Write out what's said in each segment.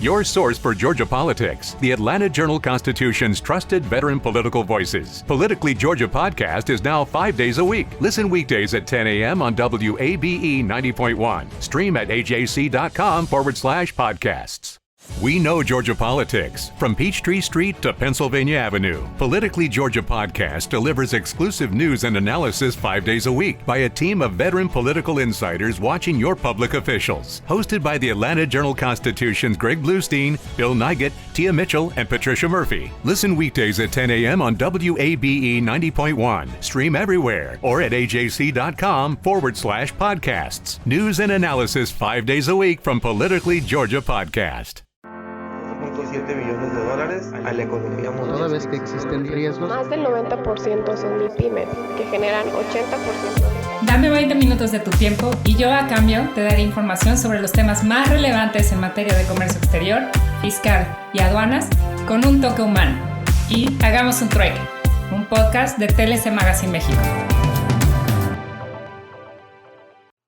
your source for Georgia politics. The Atlanta Journal-Constitution's trusted veteran political voices. Politically Georgia podcast is now 5 days a week. Listen weekdays at 10 a.m. on WABE 90.1. Stream at ajc.com/podcasts. We know Georgia politics. From Peachtree Street to Pennsylvania Avenue, Politically Georgia podcast delivers exclusive news and analysis 5 days a week by a team of veteran political insiders watching your public officials. Hosted by the Atlanta Journal-Constitution's Greg Bluestein, Bill Nigett, Tia Mitchell, and Patricia Murphy. Listen weekdays at 10 a.m. on WABE 90.1. Stream everywhere or at ajc.com/podcasts. News and analysis 5 days a week from Politically Georgia podcast. $7 millones a la economía mundial. Toda vez que existen riesgos. Más del 90% son MIPYMES, que generan 80%. Dame 20 minutos de tu tiempo y yo a cambio te daré información sobre los temas más relevantes en materia de comercio exterior, fiscal y aduanas con un toque humano. Y Hagamos un Trueque, un podcast de TLC Magazine México.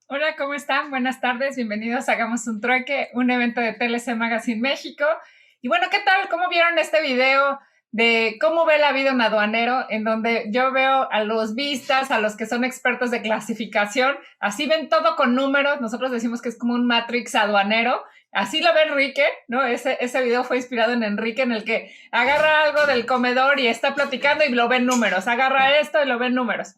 Hola, ¿cómo están? Buenas tardes, bienvenidos a Hagamos un Trueque, un evento de TLC Magazine México. Y bueno, ¿qué tal? ¿Cómo vieron este video de cómo ve la vida un aduanero? En donde yo veo a los vistas, a los que son expertos de clasificación, así ven todo con números. Nosotros decimos que es como un Matrix aduanero. Así lo ve Enrique, ¿no? Ese video fue inspirado en Enrique, en el que agarra algo del comedor y está platicando y lo ve en números. Agarra esto y lo ve en números.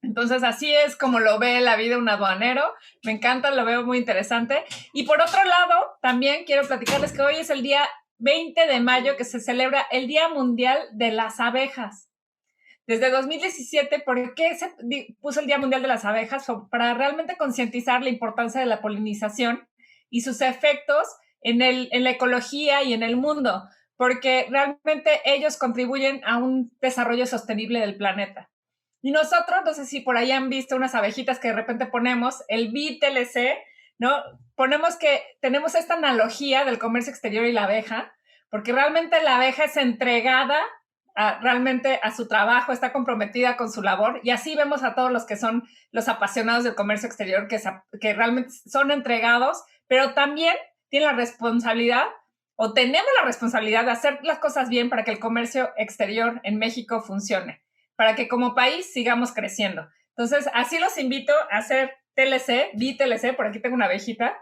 Entonces, así es como lo ve la vida un aduanero. Me encanta, lo veo muy interesante. Y por otro lado, también quiero platicarles que hoy es el día 20 de mayo que se celebra el Día Mundial de las Abejas. Desde 2017, ¿por qué se puso el Día Mundial de las Abejas? Para realmente concientizar la importancia de la polinización y sus efectos en la ecología y en el mundo, porque realmente ellos contribuyen a un desarrollo sostenible del planeta. Y nosotros, no sé si por ahí han visto unas abejitas que de repente ponemos, el BTLC, ¿no? Ponemos que tenemos esta analogía del comercio exterior y la abeja, porque realmente la abeja es entregada realmente a su trabajo, está comprometida con su labor, y así vemos a todos los que son los apasionados del comercio exterior, que realmente son entregados, pero también tienen la responsabilidad, o tenemos la responsabilidad de hacer las cosas bien para que el comercio exterior en México funcione, para que como país sigamos creciendo. Entonces, así los invito a hacer TLC, BTLC, por aquí tengo una abejita.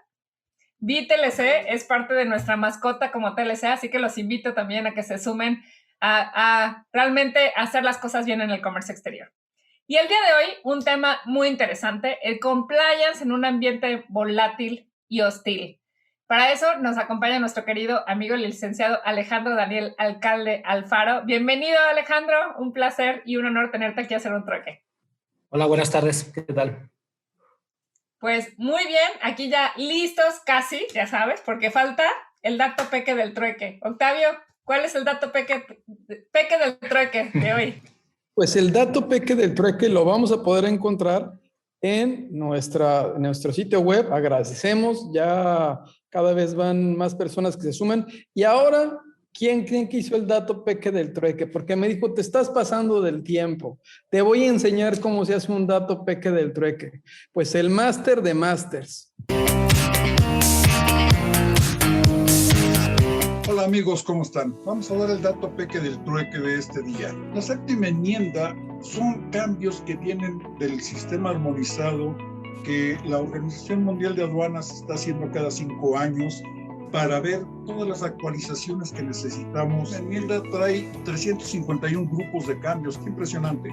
BTLC es parte de nuestra mascota como TLC, así que los invito también a que se sumen a realmente hacer las cosas bien en el comercio exterior. Y el día de hoy, un tema muy interesante, el compliance en un ambiente volátil y hostil. Para eso nos acompaña nuestro querido amigo el licenciado Alejandro Daniel Alcalde Alfaro. Bienvenido, Alejandro, un placer y un honor tenerte aquí a hacer un trueque. Hola, buenas tardes, ¿qué tal? Pues muy bien, aquí ya listos casi, ya sabes, porque falta el dato peque del trueque. Octavio, ¿cuál es el dato peque del trueque de hoy? Pues el dato peque del trueque lo vamos a poder encontrar en nuestro sitio web. Agradecemos, ya cada vez van más personas que se suman. Y ahora, ¿quién creen que hizo el dato peque del trueque? Porque me dijo, te estás pasando del tiempo. Te voy a enseñar cómo se hace un dato peque del trueque. Pues el máster de másters. Hola amigos, ¿cómo están? Vamos a dar el dato peque del trueque de este día. La séptima enmienda son cambios que vienen del sistema armonizado que la Organización Mundial de Aduanas está haciendo cada 5 años para ver todas las actualizaciones que necesitamos. La enmienda trae 351 grupos de cambios, qué impresionante.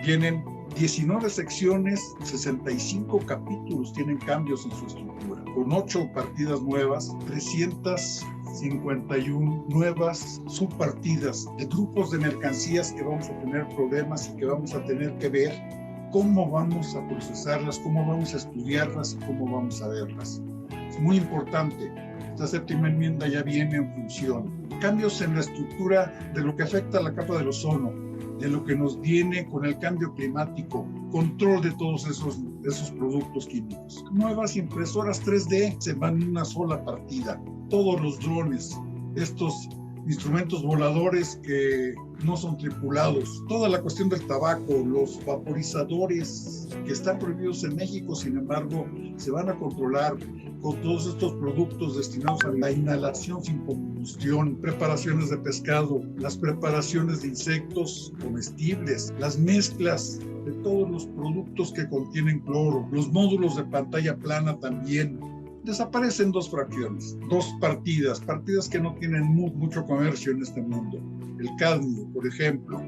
Vienen 19 secciones, 65 capítulos tienen cambios en su estructura, con 8 partidas nuevas, 351 nuevas subpartidas de grupos de mercancías que vamos a tener problemas y que vamos a tener que ver cómo vamos a procesarlas, cómo vamos a estudiarlas y cómo vamos a verlas. Es muy importante. Esta séptima enmienda ya viene en función. Cambios en la estructura de lo que afecta a la capa del ozono, de lo que nos viene con el cambio climático, control de todos esos productos químicos. Nuevas impresoras 3D se van en una sola partida. Todos los drones, estos instrumentos voladores que no son tripulados, toda la cuestión del tabaco, los vaporizadores que están prohibidos en México, sin embargo, se van a controlar con todos estos productos destinados a la inhalación sin combustión, preparaciones de pescado, las preparaciones de insectos comestibles, las mezclas de todos los productos que contienen cloro, los módulos de pantalla plana también. Desaparecen dos fracciones, dos partidas que no tienen mucho comercio en este mundo. El cadmio, por ejemplo.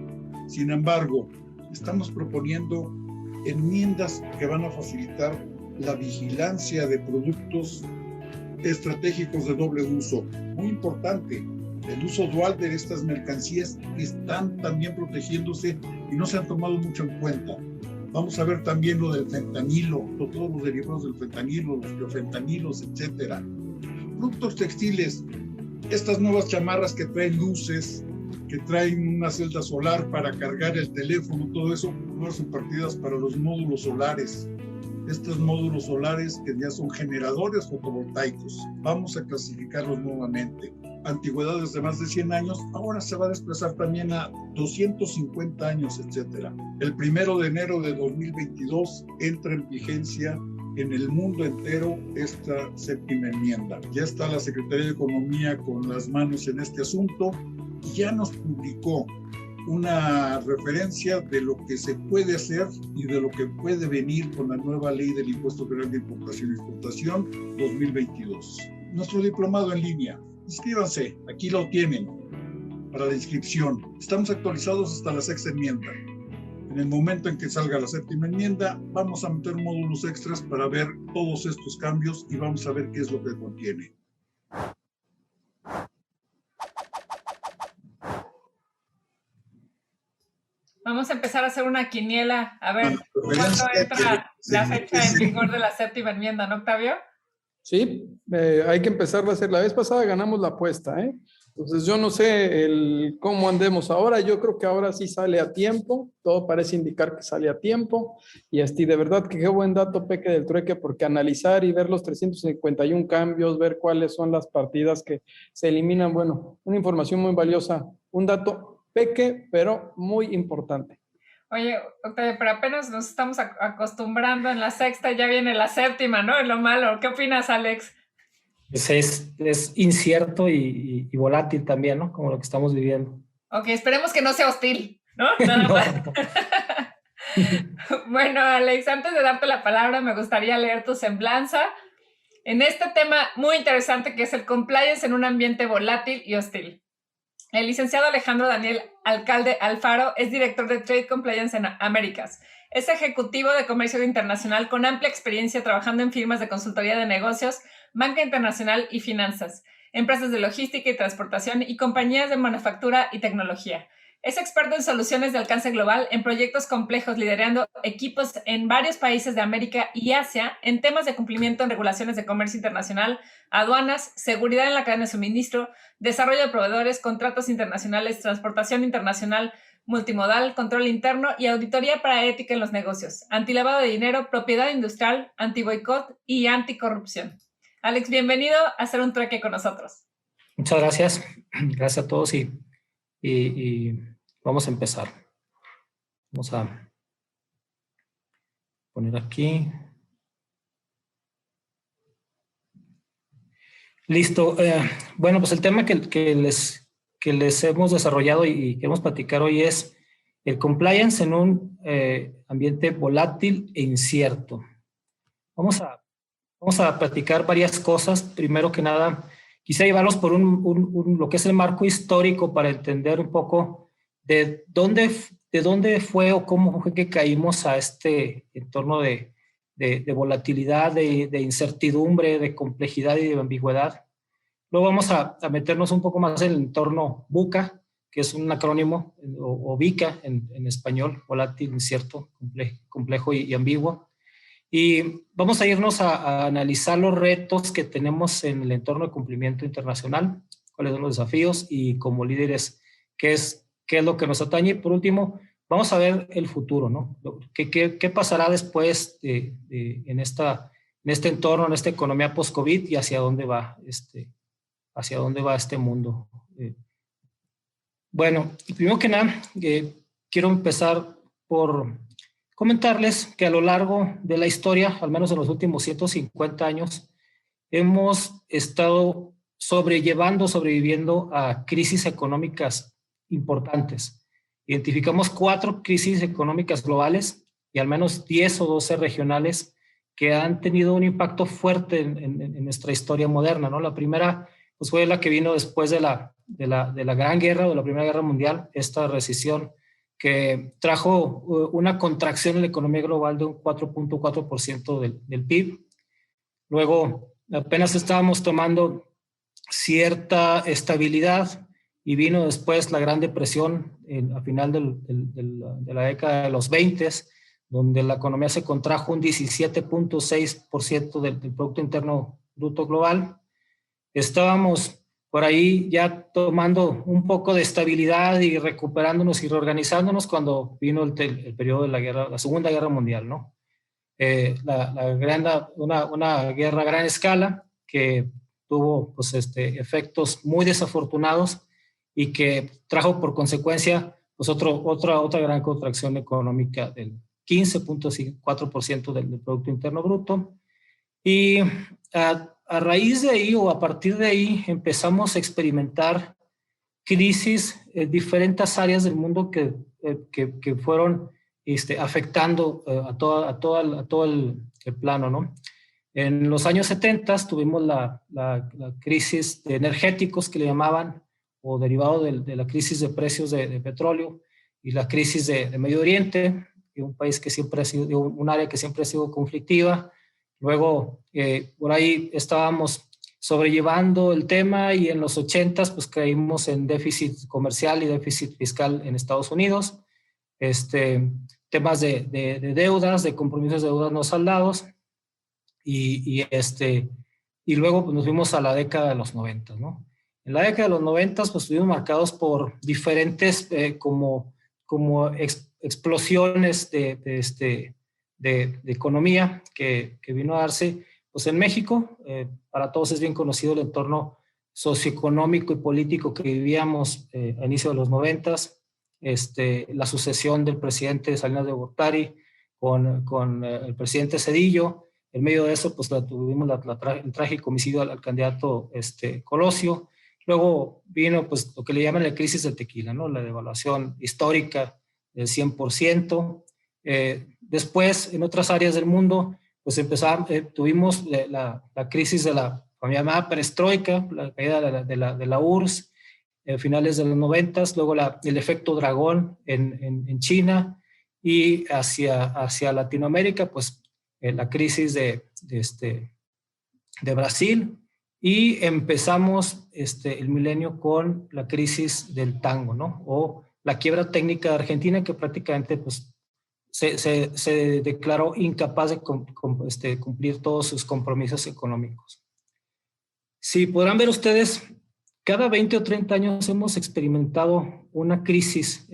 Sin embargo, estamos proponiendo enmiendas que van a facilitar la vigilancia de productos estratégicos de doble uso. Muy importante, el uso dual de estas mercancías que están también protegiéndose y no se han tomado mucho en cuenta. Vamos a ver también lo del fentanilo, todos los derivados del fentanilo, los biofentanilos, etc. Productos textiles, estas nuevas chamarras que traen luces, que traen una celda solar para cargar el teléfono, todo eso, no son partidas para los módulos solares. Estos módulos solares que ya son generadores fotovoltaicos, vamos a clasificarlos nuevamente. Antigüedades de más de 100 años, ahora se va a desplazar también a 250 años, etc. El 1 de enero de 2022 entra en vigencia en el mundo entero esta séptima enmienda. Ya está la Secretaría de Economía con las manos en este asunto y ya nos publicó una referencia de lo que se puede hacer y de lo que puede venir con la nueva ley del Impuesto Federal de Importación y Exportación 2022. Nuestro diplomado en línea. Inscríbanse, aquí lo tienen para la inscripción. Estamos actualizados hasta la sexta enmienda. En el momento en que salga la séptima enmienda, vamos a meter módulos extras para ver todos estos cambios y vamos a ver qué es lo que contiene. Vamos a empezar a hacer una quiniela, a ver cuándo entra la fecha en vigor de la séptima enmienda, ¿no, Octavio? Sí, hay que empezar a hacer. La vez pasada ganamos la apuesta, ¿eh? Entonces yo no sé cómo andemos ahora. Yo creo que ahora sí sale a tiempo. Todo parece indicar que sale a tiempo. Y de verdad que qué buen dato, Peque, del trueque, porque analizar y ver los 351 cambios, ver cuáles son las partidas que se eliminan, bueno, una información muy valiosa. Un dato, Peque, pero muy importante. Oye, Octavio, pero apenas nos estamos acostumbrando en la sexta, ya viene la séptima, ¿no? Es lo malo. ¿Qué opinas, Alex? Es incierto y volátil también, ¿no? Como lo que estamos viviendo. Ok, esperemos que no sea hostil, ¿no? Nada más. Bueno, Alex, antes de darte la palabra, me gustaría leer tu semblanza en este tema muy interesante que es el compliance en un ambiente volátil y hostil. El licenciado Alejandro Daniel Alcalde Alfaro es director de Trade Compliance en Américas. Es ejecutivo de comercio internacional con amplia experiencia trabajando en firmas de consultoría de negocios, banca internacional y finanzas, empresas de logística y transportación y compañías de manufactura y tecnología. Es experto en soluciones de alcance global en proyectos complejos, liderando equipos en varios países de América y Asia en temas de cumplimiento en regulaciones de comercio internacional, aduanas, seguridad en la cadena de suministro, desarrollo de proveedores, contratos internacionales, transportación internacional, multimodal, control interno y auditoría para ética en los negocios, antilavado de dinero, propiedad industrial, antiboicot y anticorrupción. Alex, bienvenido a hacer un trueque con nosotros. Muchas gracias. Gracias a todos y vamos a empezar. Vamos a poner aquí. Listo. Bueno, pues el tema que les hemos desarrollado y queremos platicar hoy es el compliance en un ambiente volátil e incierto. Vamos a platicar varias cosas. Primero que nada, quisiera llevarlos por lo que es el marco histórico para entender un poco de dónde fue o cómo fue que caímos a este entorno de volatilidad, de incertidumbre, de complejidad y de ambigüedad. Luego vamos a meternos un poco más en el entorno VUCA, que es un acrónimo, o VICA en español, volátil, incierto, complejo y ambiguo. Y vamos a irnos a analizar los retos que tenemos en el entorno de cumplimiento internacional, cuáles son los desafíos y como líderes, qué es lo que nos atañe. Y por último, vamos a ver el futuro, ¿no? ¿Qué pasará después en este entorno, en esta economía post-COVID y hacia dónde va este mundo? Bueno, primero que nada, quiero empezar comentarles que a lo largo de la historia, al menos en los últimos 150 años, hemos estado sobreviviendo a crisis económicas importantes. Identificamos 4 crisis económicas globales y al menos 10 o 12 regionales que han tenido un impacto fuerte en nuestra historia moderna, ¿no? La primera pues, fue la que vino después de la Gran Guerra o de la Primera Guerra Mundial, esta recesión que trajo una contracción en la economía global de un 4.4% del PIB. Luego apenas estábamos tomando cierta estabilidad y vino después la Gran Depresión a final de la década de los 20, donde la economía se contrajo un 17.6% del Producto Interno Bruto Global. Estábamos por ahí ya tomando un poco de estabilidad y recuperándonos y reorganizándonos cuando vino el periodo de la Segunda Guerra Mundial, ¿no? Una guerra a gran escala que tuvo pues, efectos muy desafortunados y que trajo por consecuencia pues, otra gran contracción económica del 15.4% del Producto Interno Bruto. Y a raíz de ahí o a partir de ahí empezamos a experimentar crisis en diferentes áreas del mundo que fueron afectando a todo el plano, ¿no? En los años 70 tuvimos la crisis de energéticos que le llamaban, o derivado de la crisis de precios de petróleo y la crisis de Medio Oriente, un país que siempre ha sido, un área que siempre ha sido conflictiva. Luego, por ahí estábamos sobrellevando el tema y en los 80s pues caímos en déficit comercial y déficit fiscal en Estados Unidos. Temas de deudas, de compromisos de deudas no saldados. Y luego pues, nos fuimos a la década de los 90, ¿no? En la década de los 90 pues estuvimos marcados por diferentes como explosiones de economía que vino a darse pues en México. Para todos es bien conocido el entorno socioeconómico y político que vivíamos a inicio de los 90s, la sucesión del presidente Salinas de Gortari con el presidente Zedillo. En medio de eso pues tuvimos el trágico homicidio al candidato Colosio. Luego vino pues lo que le llaman la crisis del tequila, ¿no? La devaluación histórica del 100%. Después, en otras áreas del mundo, pues tuvimos la crisis de la llamada perestroika, la caída de la URSS, finales de los 90, luego el efecto dragón en China y hacia Latinoamérica, pues la crisis de Brasil, y empezamos el milenio con la crisis del tango, ¿no? O la quiebra técnica de Argentina, que prácticamente pues, se declaró incapaz de cumplir todos sus compromisos económicos. Si podrán ver ustedes, cada 20 o 30 años hemos experimentado una crisis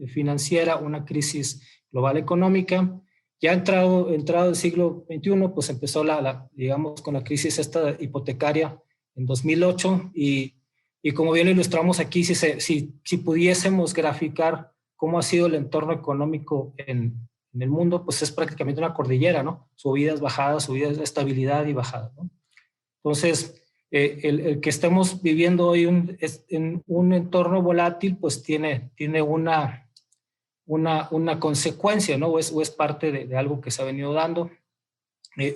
financiera, una crisis global económica. Ya entrado el siglo XXI, pues empezó digamos, con la crisis esta hipotecaria en 2008 y como bien ilustramos aquí, si pudiésemos graficar cómo ha sido el entorno económico en el mundo, pues es prácticamente una cordillera, ¿no? Subidas, bajadas, subidas, estabilidad y bajada, ¿no? Entonces, el que estemos viviendo hoy en un entorno volátil, pues tiene una consecuencia, ¿no? O es parte de algo que se ha venido dando.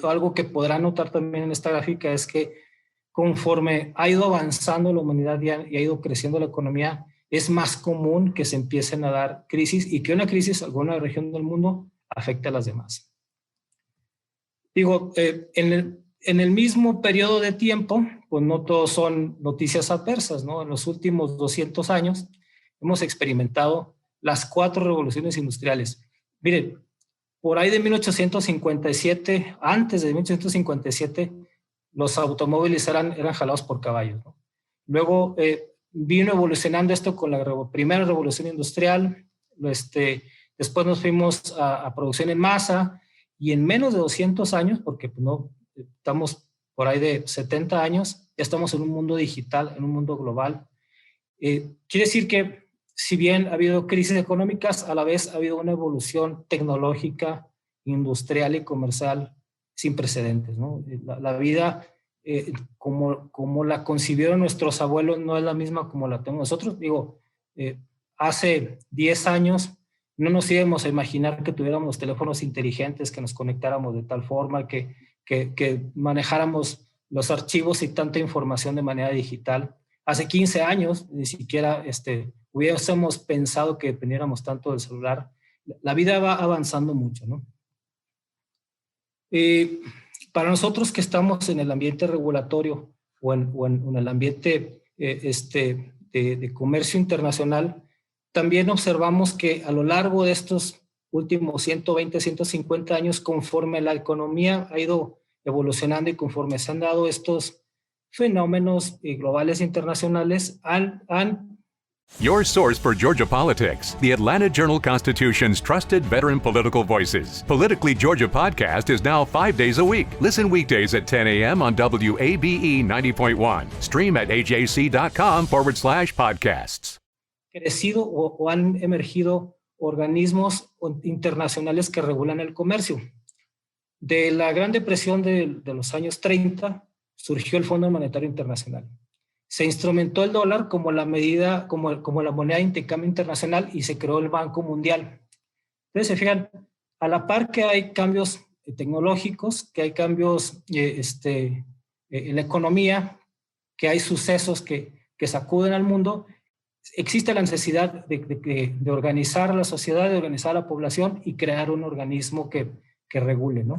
Algo que podrán notar también en esta gráfica es que conforme ha ido avanzando la humanidad y ha ido creciendo la economía, es más común que se empiecen a dar crisis y que una crisis en alguna región del mundo afecte a las demás. Digo, en el mismo periodo de tiempo, pues no todos son noticias adversas, ¿no? En los últimos 200 años hemos experimentado las 4 revoluciones industriales. Miren, por ahí de 1857, antes de 1857, los automóviles eran jalados por caballos, ¿no? Luego vino evolucionando esto con la primera revolución industrial. Después nos fuimos a producción en masa y en menos de 200 años, porque pues, no estamos por ahí de 70 años, ya estamos en un mundo digital, en un mundo global. Quiere decir que si bien ha habido crisis económicas, a la vez ha habido una evolución tecnológica, industrial y comercial sin precedentes, ¿no? La vida, como la concibieron nuestros abuelos, no es la misma como la tenemos nosotros. Digo, hace 10 años no nos íbamos a imaginar que tuviéramos teléfonos inteligentes, que nos conectáramos de tal forma, que manejáramos los archivos y tanta información de manera digital. Hace 15 años ni siquiera hubiésemos pensado que dependiéramos tanto del celular. La vida va avanzando mucho, ¿no? Para nosotros que estamos en el ambiente regulatorio o en el ambiente de comercio internacional, también observamos que a lo largo de estos últimos 120, 150 años, conforme la economía ha ido evolucionando y conforme se han dado estos fenómenos globales e internacionales, Your source for Georgia politics, the Atlanta Journal-Constitution's trusted veteran political voices. Politically Georgia podcast is now 5 days a week. Listen weekdays at 10 a.m. on WABE 90.1. Stream at ajc.com/podcasts. Crecido o han emergido organismos internacionales que regulan el comercio. De la Gran Depresión de los años 30 surgió el Fondo Monetario Internacional. Se instrumentó el dólar como la medida, como la moneda de intercambio internacional, y se creó el Banco Mundial. Entonces, se fijan, a la par que hay cambios tecnológicos, que hay cambios en la economía, que hay sucesos que sacuden al mundo, existe la necesidad de organizar a la sociedad, de organizar a la población y crear un organismo que regule, ¿no?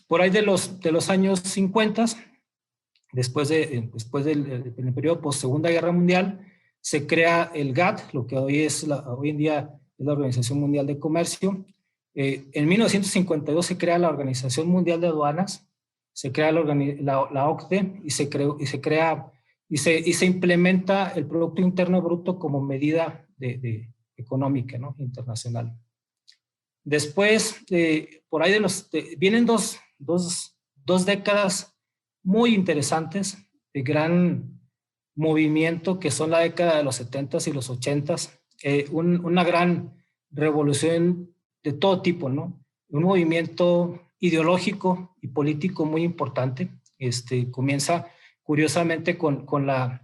Por ahí de los años 50, después del periodo post-Segunda Guerra Mundial, se crea el GATT, lo que hoy en día es la Organización Mundial de Comercio. En 1952 se crea la Organización Mundial de Aduanas, se crea la OCDE y se implementa el Producto Interno Bruto como medida económica, ¿no? Internacional. Después, por ahí vienen dos décadas muy interesantes de gran movimiento, que son la década de los 70s y los 80s, una gran revolución de todo tipo, ¿no? Un movimiento ideológico y político muy importante. Comienza curiosamente con la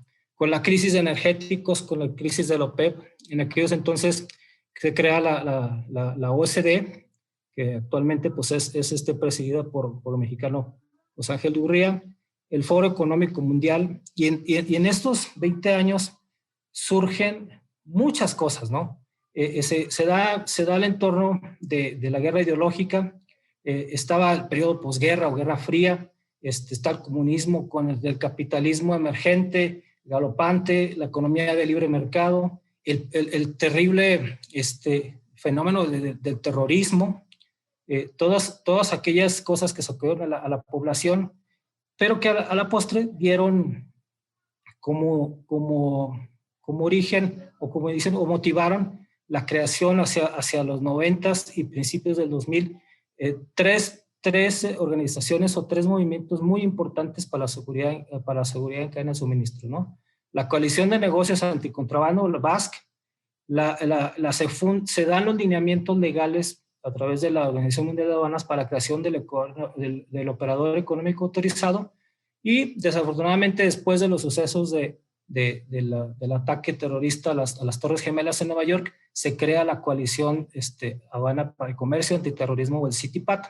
crisis de energéticos, con la crisis de la OPEP. En aquellos entonces se crea la OCDE, que actualmente pues es presidida por el mexicano José Ángel Gurría, el Foro Económico Mundial, y en estos 20 años surgen muchas cosas, ¿no? Se da el entorno de la guerra ideológica, estaba el periodo posguerra o Guerra Fría, está el comunismo con el capitalismo emergente, galopante, la economía de libre mercado, el terrible fenómeno del terrorismo, todas aquellas cosas que sacudieron a la población, pero que a la postre dieron como origen, o como dicen, o motivaron la creación hacia los 90s y principios del 2000, tres organizaciones o tres movimientos muy importantes para la seguridad en cadena de suministro, ¿no? La Coalición de Negocios Anticontrabando, la BASC, se dan los lineamientos legales a través de la Organización Mundial de Aduanas para la creación del operador económico autorizado, y desafortunadamente después de los sucesos del ataque terrorista a las Torres Gemelas en Nueva York, se crea la coalición Habana para el Comercio Antiterrorismo, o el CITIPAT.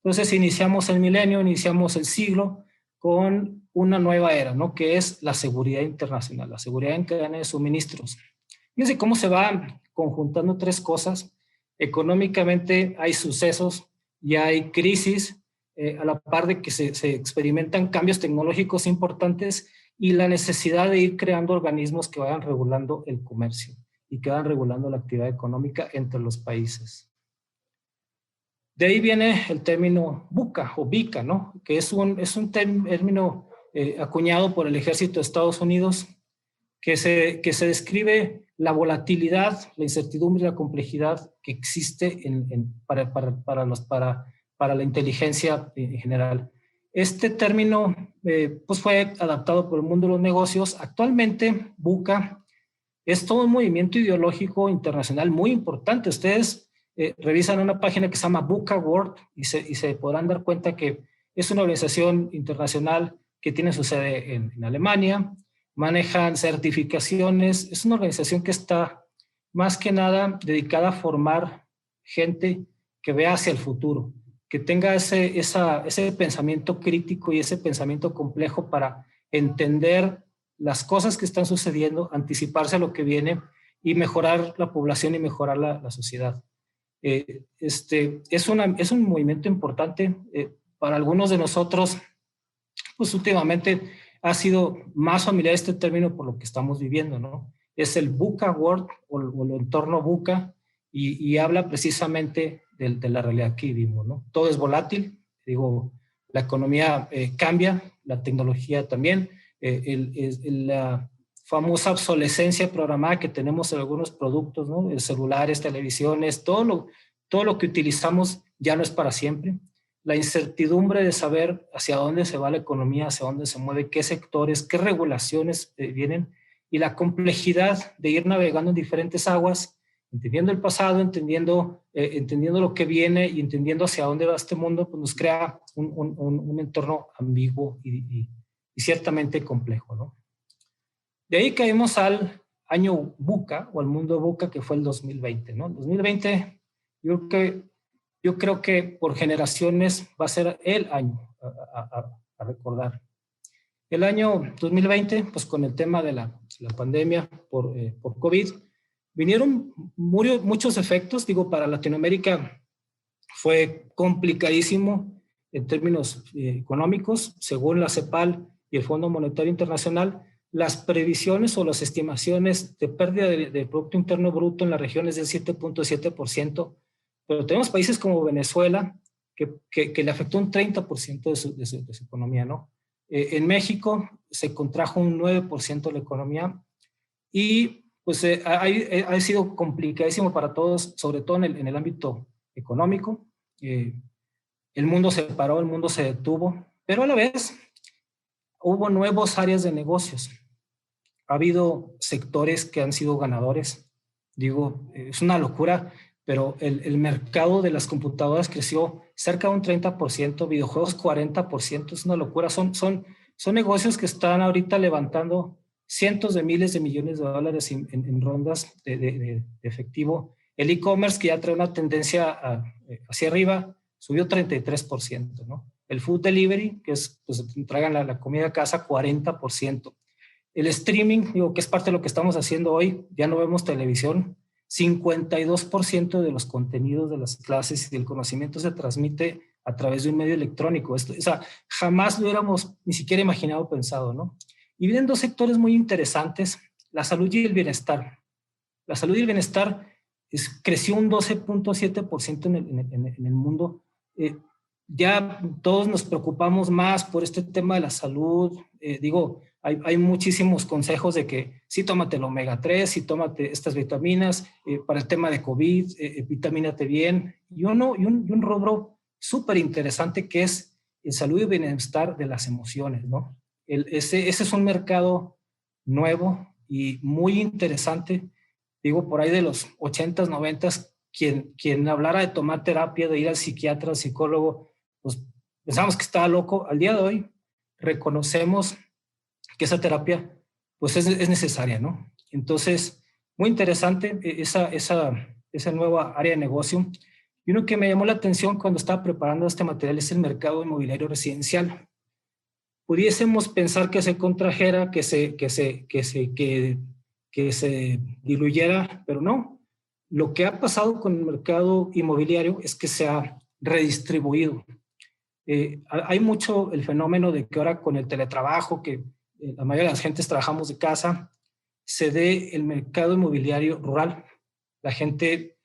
Entonces iniciamos el milenio, iniciamos el siglo con una nueva era, ¿no? Que es la seguridad internacional, la seguridad en cadena de suministros. Fíjense cómo se van conjuntando tres cosas. Económicamente hay sucesos y hay crisis, a la par de que se experimentan cambios tecnológicos importantes y la necesidad de ir creando organismos que vayan regulando el comercio y que vayan regulando la actividad económica entre los países. De ahí viene el término BUCA o BICA, ¿no? Que es un término acuñado por el Ejército de Estados Unidos que se describe la volatilidad, la incertidumbre y la complejidad que existe para la inteligencia en general. Este término pues fue adaptado por el mundo de los negocios. Actualmente, BUCA es todo un movimiento ideológico internacional muy importante. Ustedes revisan una página que se llama VUCA World y se podrán dar cuenta que es una organización internacional que tiene su sede en Alemania, manejan certificaciones, es una organización que está más que nada dedicada a formar gente que vea hacia el futuro, que tenga ese pensamiento crítico y ese pensamiento complejo para entender las cosas que están sucediendo, anticiparse a lo que viene y mejorar la población y mejorar la sociedad. Es un movimiento importante. Para algunos de nosotros, pues últimamente ha sido más familiar este término por lo que estamos viviendo, ¿no? Es el VUCA World o el entorno VUCA y habla precisamente de la realidad que vivimos, ¿no? Todo es volátil, digo, la economía cambia, la tecnología también, la famosa obsolescencia programada que tenemos en algunos productos, ¿no? Celulares, televisiones, todo lo que utilizamos ya no es para siempre. La incertidumbre de saber hacia dónde se va la economía, hacia dónde se mueve, qué sectores, qué regulaciones vienen, y la complejidad de ir navegando en diferentes aguas, entendiendo el pasado, entendiendo lo que viene y entendiendo hacia dónde va este mundo, pues nos crea un entorno ambiguo y ciertamente complejo, ¿no? De ahí caímos al año VUCA o al mundo VUCA, que fue el 2020, ¿no? 2020, yo creo que por generaciones va a ser el año a recordar. El año 2020, pues con el tema de la pandemia por COVID, vinieron muchos efectos. Digo, para Latinoamérica fue complicadísimo en términos económicos. Según la CEPAL y el Fondo Monetario Internacional, las previsiones o las estimaciones de pérdida de Producto Interno Bruto en la región es del 7.7%, pero tenemos países como Venezuela que le afectó un 30% de su economía, ¿no? En México se contrajo un 9% la economía y pues ha sido complicadísimo para todos, sobre todo en el ámbito económico. El mundo se paró, el mundo se detuvo, pero a la vez hubo nuevas áreas de negocios. Ha habido sectores que han sido ganadores. Digo, es una locura, pero el mercado de las computadoras creció cerca de un 30%, videojuegos 40%, es una locura. Son negocios que están ahorita levantando cientos de miles de millones de dólares en rondas de efectivo. El e-commerce, que ya trae una tendencia hacia arriba, subió 33%, ¿no? El food delivery, que es, pues, traigan la comida a casa, 40%. El streaming, digo, que es parte de lo que estamos haciendo hoy, ya no vemos televisión, 52% de los contenidos de las clases y del conocimiento se transmite a través de un medio electrónico. O sea, jamás lo hubiéramos ni siquiera imaginado o pensado, ¿no? Y vienen dos sectores muy interesantes, la salud y el bienestar. La salud y el bienestar creció un 12.7% en el mundo. Ya todos nos preocupamos más por este tema de la salud. Digo, hay muchísimos consejos de que sí, tómate el omega 3, sí, tómate estas vitaminas para el tema de COVID, vitamínate bien. Y un rubro súper interesante que es el salud y bienestar de las emociones, ¿no? Ese es un mercado nuevo y muy interesante. Digo, por ahí de los 80s, 90s, quien hablara de tomar terapia, de ir al psiquiatra, al psicólogo, pues pensamos que estaba loco. Al día de hoy reconocemos que esa terapia pues es necesaria, ¿no? Entonces, muy interesante esa nueva área de negocio. Y uno que me llamó la atención cuando estaba preparando este material es el mercado inmobiliario residencial. Pudiésemos pensar que se contrajera, que se diluyera, pero no. Lo que ha pasado con el mercado inmobiliario es que se ha redistribuido. Hay mucho el fenómeno de que ahora con el teletrabajo, que la mayoría de las gentes trabajamos de casa, se dé el mercado inmobiliario rural. La gente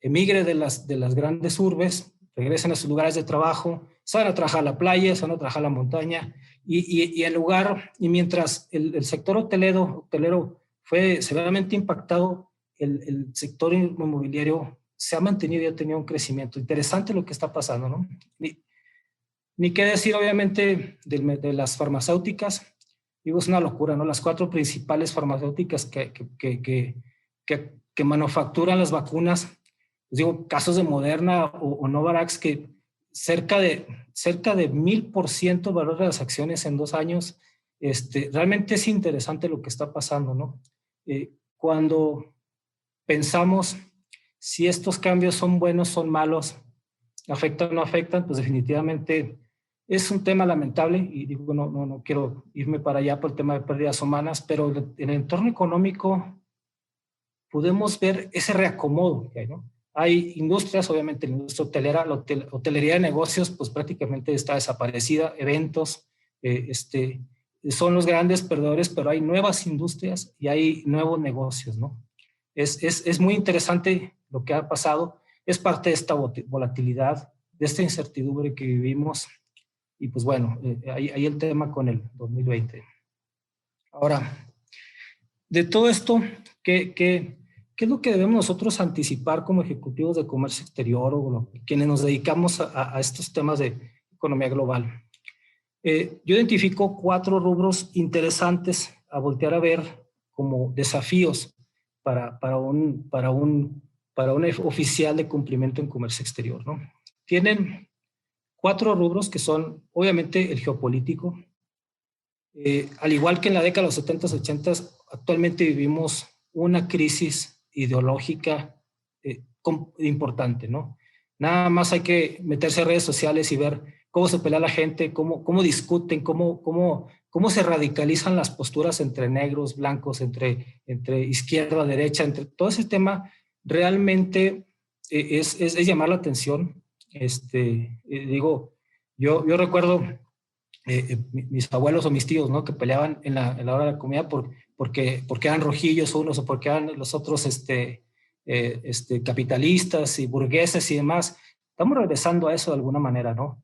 emigre de las grandes urbes, regresen a sus lugares de trabajo, se van a trabajar a la playa, se van a trabajar a la montaña, y mientras el sector hotelero fue severamente impactado, el sector inmobiliario se ha mantenido y ha tenido un crecimiento. Interesante lo que está pasando, ¿no? Ni qué decir, obviamente, de las farmacéuticas. Digo, es una locura, ¿no? Las 4 principales farmacéuticas que manufacturan las vacunas, pues digo, casos de Moderna o Novavax, que cerca de 1000% valor de las acciones en 2 años. Realmente es interesante lo que está pasando, ¿no? Cuando pensamos si estos cambios son buenos, son malos, afectan o no afectan, pues definitivamente es un tema lamentable, y digo, no quiero irme para allá por el tema de pérdidas humanas, pero en el entorno económico podemos ver ese reacomodo que hay, ¿no? Hay industrias, obviamente la industria hotelera, la hotelería de negocios, pues prácticamente está desaparecida, eventos, son los grandes perdedores, pero hay nuevas industrias y hay nuevos negocios, ¿no? Es muy interesante lo que ha pasado, es parte de esta volatilidad, de esta incertidumbre que vivimos, y pues bueno, ahí el tema con el 2020. Ahora, de todo esto, ¿qué es lo que debemos nosotros anticipar como ejecutivos de comercio exterior o quienes nos dedicamos a estos temas de economía global? Yo identifico 4 rubros interesantes a voltear a ver como desafíos para un oficial de cumplimiento en comercio exterior, ¿no? Tienen 4 rubros que son, obviamente, el geopolítico. Al igual que en la década de los 70s, 80s, actualmente vivimos una crisis ideológica importante, ¿no? Nada más hay que meterse a redes sociales y ver cómo se pelea la gente, cómo discuten, cómo se radicalizan las posturas entre negros, blancos, entre izquierda, derecha, entre todo ese tema. Realmente es llamar la atención. Digo, yo recuerdo mis abuelos o mis tíos, ¿no? Que peleaban en la hora de la comida porque eran rojillos unos o porque eran los otros capitalistas y burgueses y demás. Estamos regresando a eso de alguna manera, ¿no?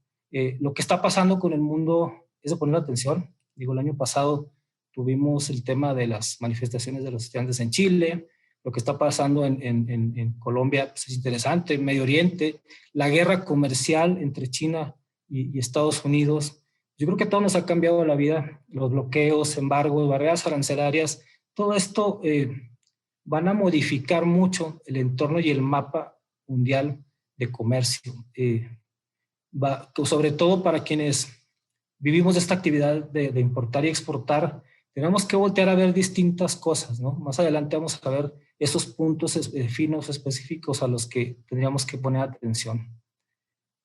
Lo que está pasando con el mundo es de poner atención. Digo, el año pasado tuvimos el tema de las manifestaciones de los estudiantes en Chile, lo que está pasando en Colombia, pues es interesante, Medio Oriente, la guerra comercial entre China y Estados Unidos. Yo creo que todo nos ha cambiado la vida, los bloqueos, embargos, barreras arancelarias, todo esto van a modificar mucho el entorno y el mapa mundial de comercio. Sobre todo para quienes vivimos de esta actividad de importar y exportar, tenemos que voltear a ver distintas cosas, ¿no? Más adelante vamos a ver esos puntos finos, específicos a los que tendríamos que poner atención.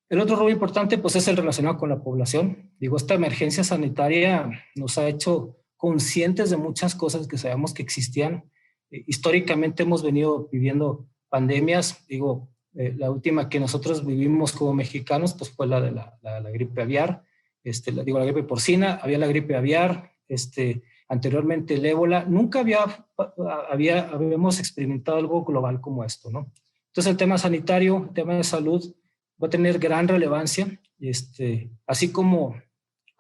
El otro rubro importante, pues, es el relacionado con la población. Digo, esta emergencia sanitaria nos ha hecho conscientes de muchas cosas que sabíamos que existían. Históricamente hemos venido viviendo pandemias. Digo, la última que nosotros vivimos como mexicanos, pues fue la de la gripe aviar. La gripe porcina, había la gripe aviar, anteriormente el ébola. Nunca habíamos experimentado algo global como esto, ¿no? Entonces el tema sanitario, el tema de salud va a tener gran relevancia, así como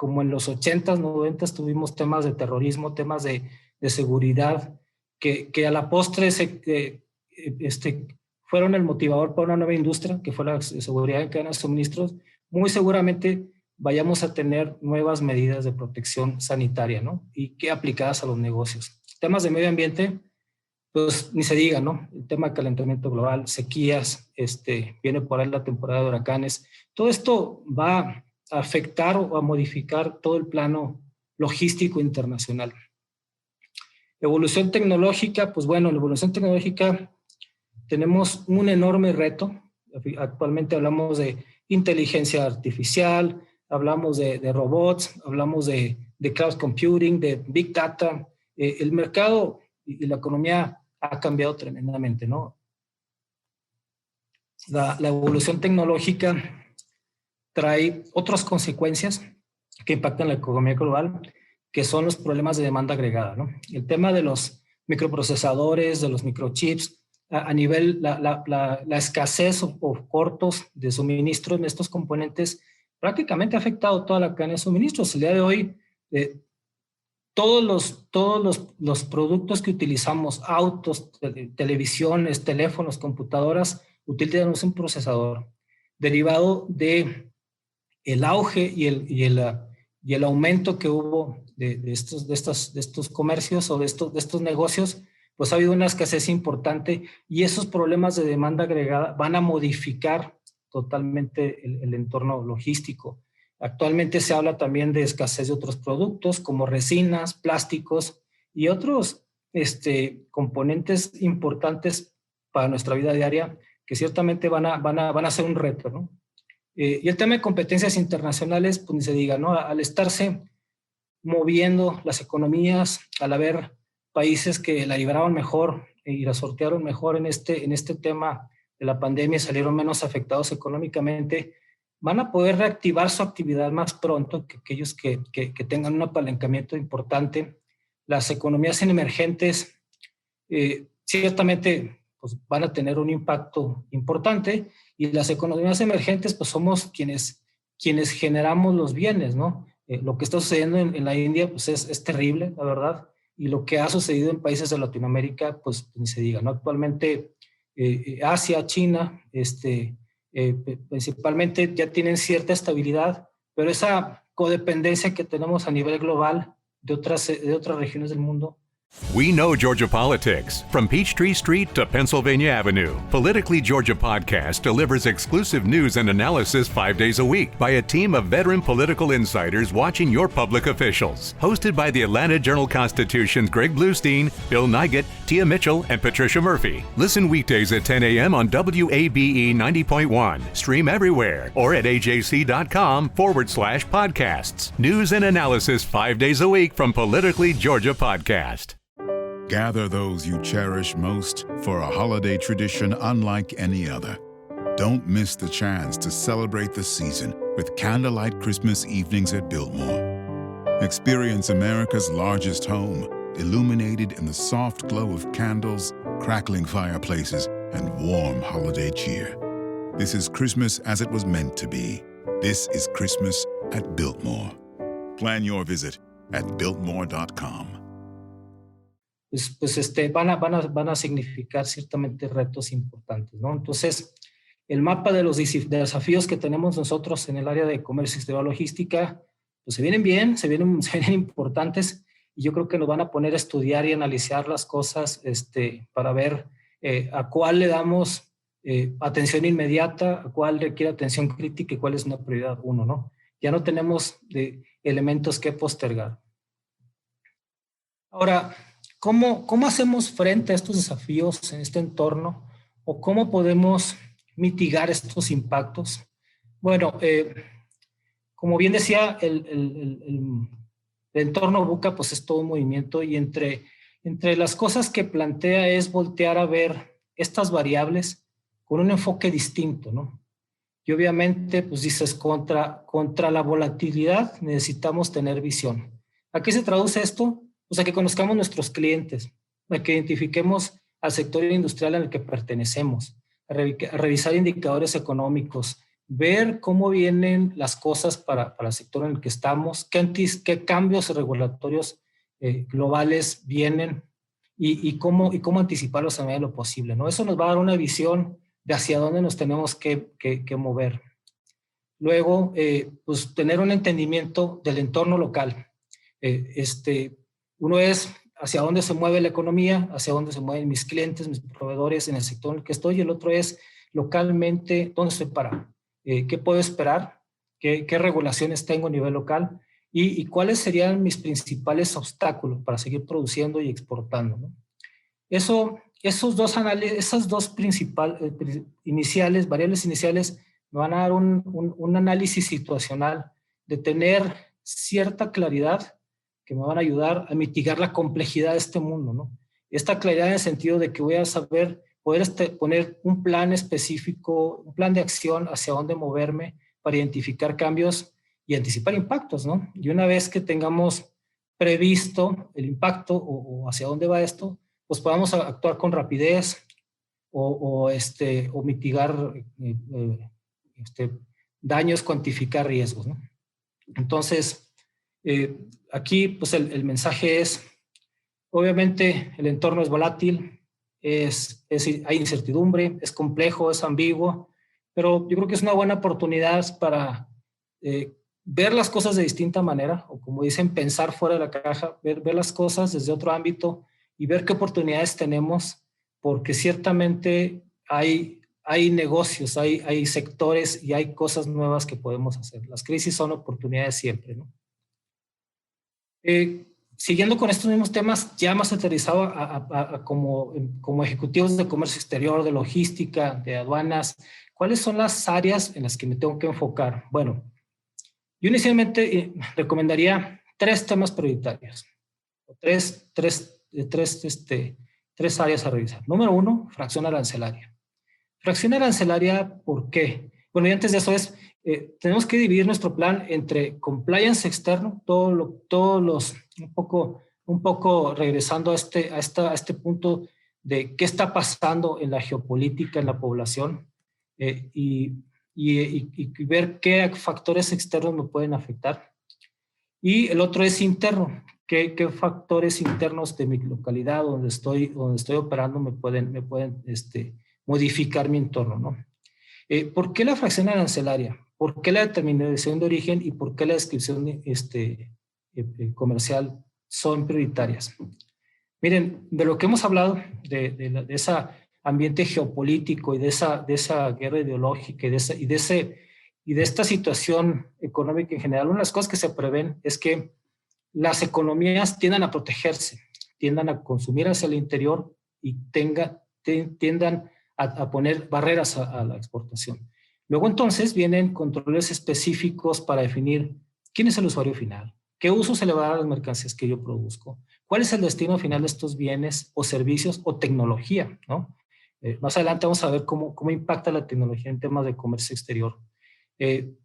en los 80s, 90s tuvimos temas de terrorismo, temas de seguridad, que a la postre fueron el motivador para una nueva industria, que fue la seguridad en cadena de suministros. Muy seguramente vayamos a tener nuevas medidas de protección sanitaria, ¿no? Y que aplicadas a los negocios. Temas de medio ambiente, pues ni se diga, ¿no? El tema de calentamiento global, sequías, viene por ahí la temporada de huracanes. Todo esto va a afectar o a modificar todo el plano logístico internacional. Evolución tecnológica, pues bueno, en la evolución tecnológica tenemos un enorme reto. Actualmente hablamos de inteligencia artificial, hablamos de robots, hablamos de cloud computing, de big data. El mercado y la economía ha cambiado tremendamente, ¿no? La evolución tecnológica trae otras consecuencias que impactan la economía global, que son los problemas de demanda agregada, ¿no? El tema de los microprocesadores, de los microchips, a nivel la escasez o cortos de suministro en estos componentes prácticamente ha afectado toda la cadena de suministros. El día de hoy, todos los productos que utilizamos, autos, televisiones, teléfonos, computadoras, utilizan un procesador derivado de el auge y y el aumento que hubo de estos comercios o de estos negocios, pues ha habido una escasez importante y esos problemas de demanda agregada van a modificar totalmente el entorno logístico. Actualmente se habla también de escasez de otros productos como resinas, plásticos y otros componentes importantes para nuestra vida diaria que ciertamente van a ser un reto, ¿no? Y el tema de competencias internacionales, pues ni se diga, ¿no? Al estarse moviendo las economías, al haber países que la libraron mejor y la sortearon mejor en este tema de la pandemia y salieron menos afectados económicamente, van a poder reactivar su actividad más pronto que aquellos que tengan un apalancamiento importante. Las economías emergentes ciertamente pues, van a tener un impacto importante y las economías emergentes pues somos quienes generamos los bienes, ¿no? Lo que está sucediendo en la India pues es terrible, la verdad, y lo que ha sucedido en países de Latinoamérica pues ni se diga, ¿no? Actualmente Asia, China, principalmente ya tienen cierta estabilidad, pero esa codependencia que tenemos a nivel global de otras regiones del mundo. We know Georgia politics. From Peachtree Street to Pennsylvania Avenue, Politically Georgia Podcast delivers exclusive news and analysis 5 days a week by a team of veteran political insiders watching your public officials. Hosted by the Atlanta Journal-Constitution's Greg Bluestein, Bill Nigett, Tia Mitchell, and Patricia Murphy. Listen weekdays at 10 a.m. on WABE 90.1. Stream everywhere or at ajc.com/podcasts. News and analysis 5 days a week from Politically Georgia Podcast. Gather those you cherish most for a holiday tradition unlike any other. Don't miss the chance to celebrate the season with candlelight Christmas evenings at Biltmore. Experience America's largest home, illuminated in the soft glow of candles, crackling fireplaces, and warm holiday cheer. This is Christmas as it was meant to be. This is Christmas at Biltmore. Plan your visit at Biltmore.com. Van a significar ciertamente retos importantes, ¿no? Entonces, el mapa de los desafíos que tenemos nosotros en el área de comercio exterior logística, pues se vienen importantes y yo creo que nos van a poner a estudiar y analizar las cosas para ver a cuál le damos atención inmediata, a cuál requiere atención crítica y cuál es una prioridad uno, ¿no? Ya no tenemos elementos que postergar. Ahora, ¿Cómo hacemos frente a estos desafíos en este entorno? ¿O cómo podemos mitigar estos impactos? Bueno, como bien decía, el entorno VUCA pues es todo un movimiento y entre las cosas que plantea es voltear a ver estas variables con un enfoque distinto, ¿no? Y obviamente, pues dices, contra la volatilidad necesitamos tener visión. ¿A qué se traduce esto? O sea, que conozcamos nuestros clientes, a que identifiquemos al sector industrial al que pertenecemos, a revisar indicadores económicos, ver cómo vienen las cosas para el sector en el que estamos, qué cambios regulatorios globales vienen y cómo anticiparlos a medida de lo posible, ¿no? Eso nos va a dar una visión de hacia dónde nos tenemos que mover. Luego, pues tener un entendimiento del entorno local. Uno es hacia dónde se mueve la economía, hacia dónde se mueven mis clientes, mis proveedores en el sector en el que estoy, y el otro es localmente, dónde estoy parado, qué puedo esperar, qué regulaciones tengo a nivel local y cuáles serían mis principales obstáculos para seguir produciendo y exportando, ¿no? Esas dos variables iniciales me van a dar un análisis situacional de tener cierta claridad que me van a ayudar a mitigar la complejidad de este mundo, ¿no? Esta claridad en el sentido de que voy a saber, poder poner un plan específico, un plan de acción hacia dónde moverme para identificar cambios y anticipar impactos, ¿no? Y una vez que tengamos previsto el impacto o hacia dónde va esto, pues podamos actuar con rapidez o mitigar daños, cuantificar riesgos, ¿no? Entonces, aquí pues el mensaje es, obviamente el entorno es volátil, hay incertidumbre, es complejo, es ambiguo, pero yo creo que es una buena oportunidad para ver las cosas de distinta manera, o como dicen, pensar fuera de la caja, ver las cosas desde otro ámbito y ver qué oportunidades tenemos, porque ciertamente hay negocios, hay sectores y hay cosas nuevas que podemos hacer. Las crisis son oportunidades siempre, ¿no? Siguiendo con estos mismos temas, ya más aterrizado como ejecutivos de comercio exterior, de logística, de aduanas, ¿cuáles son las áreas en las que me tengo que enfocar? Bueno, yo inicialmente recomendaría 3 temas prioritarios, tres áreas a revisar. Número 1, fracción arancelaria. Fracción arancelaria, ¿por qué? Bueno, y antes de eso tenemos que dividir nuestro plan entre compliance externo, un poco regresando a este punto de qué está pasando en la geopolítica, en la población, y ver qué factores externos me pueden afectar. Y el otro es interno, qué factores internos de mi localidad donde estoy operando me pueden modificar mi entorno, ¿no? ¿Por qué la fracción arancelaria? ¿Por qué la determinación de origen y por qué la descripción comercial son prioritarias? Miren, de lo que hemos hablado, de ese ambiente geopolítico y de esa guerra ideológica y de esta situación económica en general, una de las cosas que se prevén es que las economías tiendan a protegerse, tiendan a consumir hacia el interior y tiendan a poner barreras a la exportación. Luego entonces vienen controles específicos para definir quién es el usuario final, qué uso se le va a dar a las mercancías que yo produzco, cuál es el destino final de estos bienes o servicios o tecnología, ¿no? Más adelante vamos a ver cómo impacta la tecnología en temas de comercio exterior.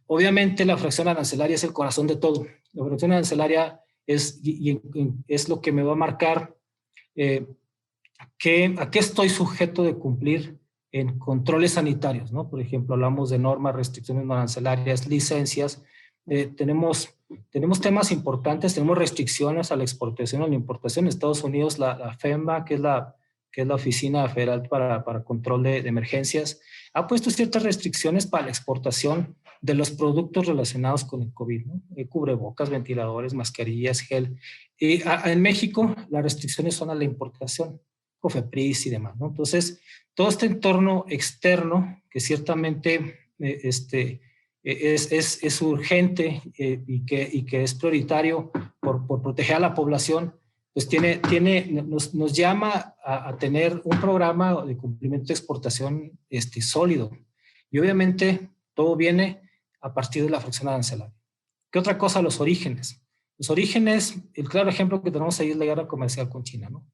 Obviamente la fracción arancelaria es el corazón de todo. La fracción arancelaria es lo que me va a marcar a qué estoy sujeto de cumplir en controles sanitarios, ¿no? Por ejemplo, hablamos de normas, restricciones no arancelarias, licencias. Tenemos temas importantes, tenemos restricciones a la exportación o la importación. En Estados Unidos, la FEMA, que es la Oficina Federal para Control de Emergencias, ha puesto ciertas restricciones para la exportación de los productos relacionados con el COVID, ¿no? Cubrebocas, ventiladores, mascarillas, gel. En México, las restricciones son a la importación, COFEPRIS y demás, ¿no? Entonces, todo este entorno externo que ciertamente es urgente y que es prioritario por proteger a la población, pues nos llama a tener un programa de cumplimiento de exportación sólido. Y obviamente todo viene a partir de la fracción arancelaria. ¿Qué otra cosa? Los orígenes. Los orígenes, el claro ejemplo que tenemos ahí es la guerra comercial con China, ¿no?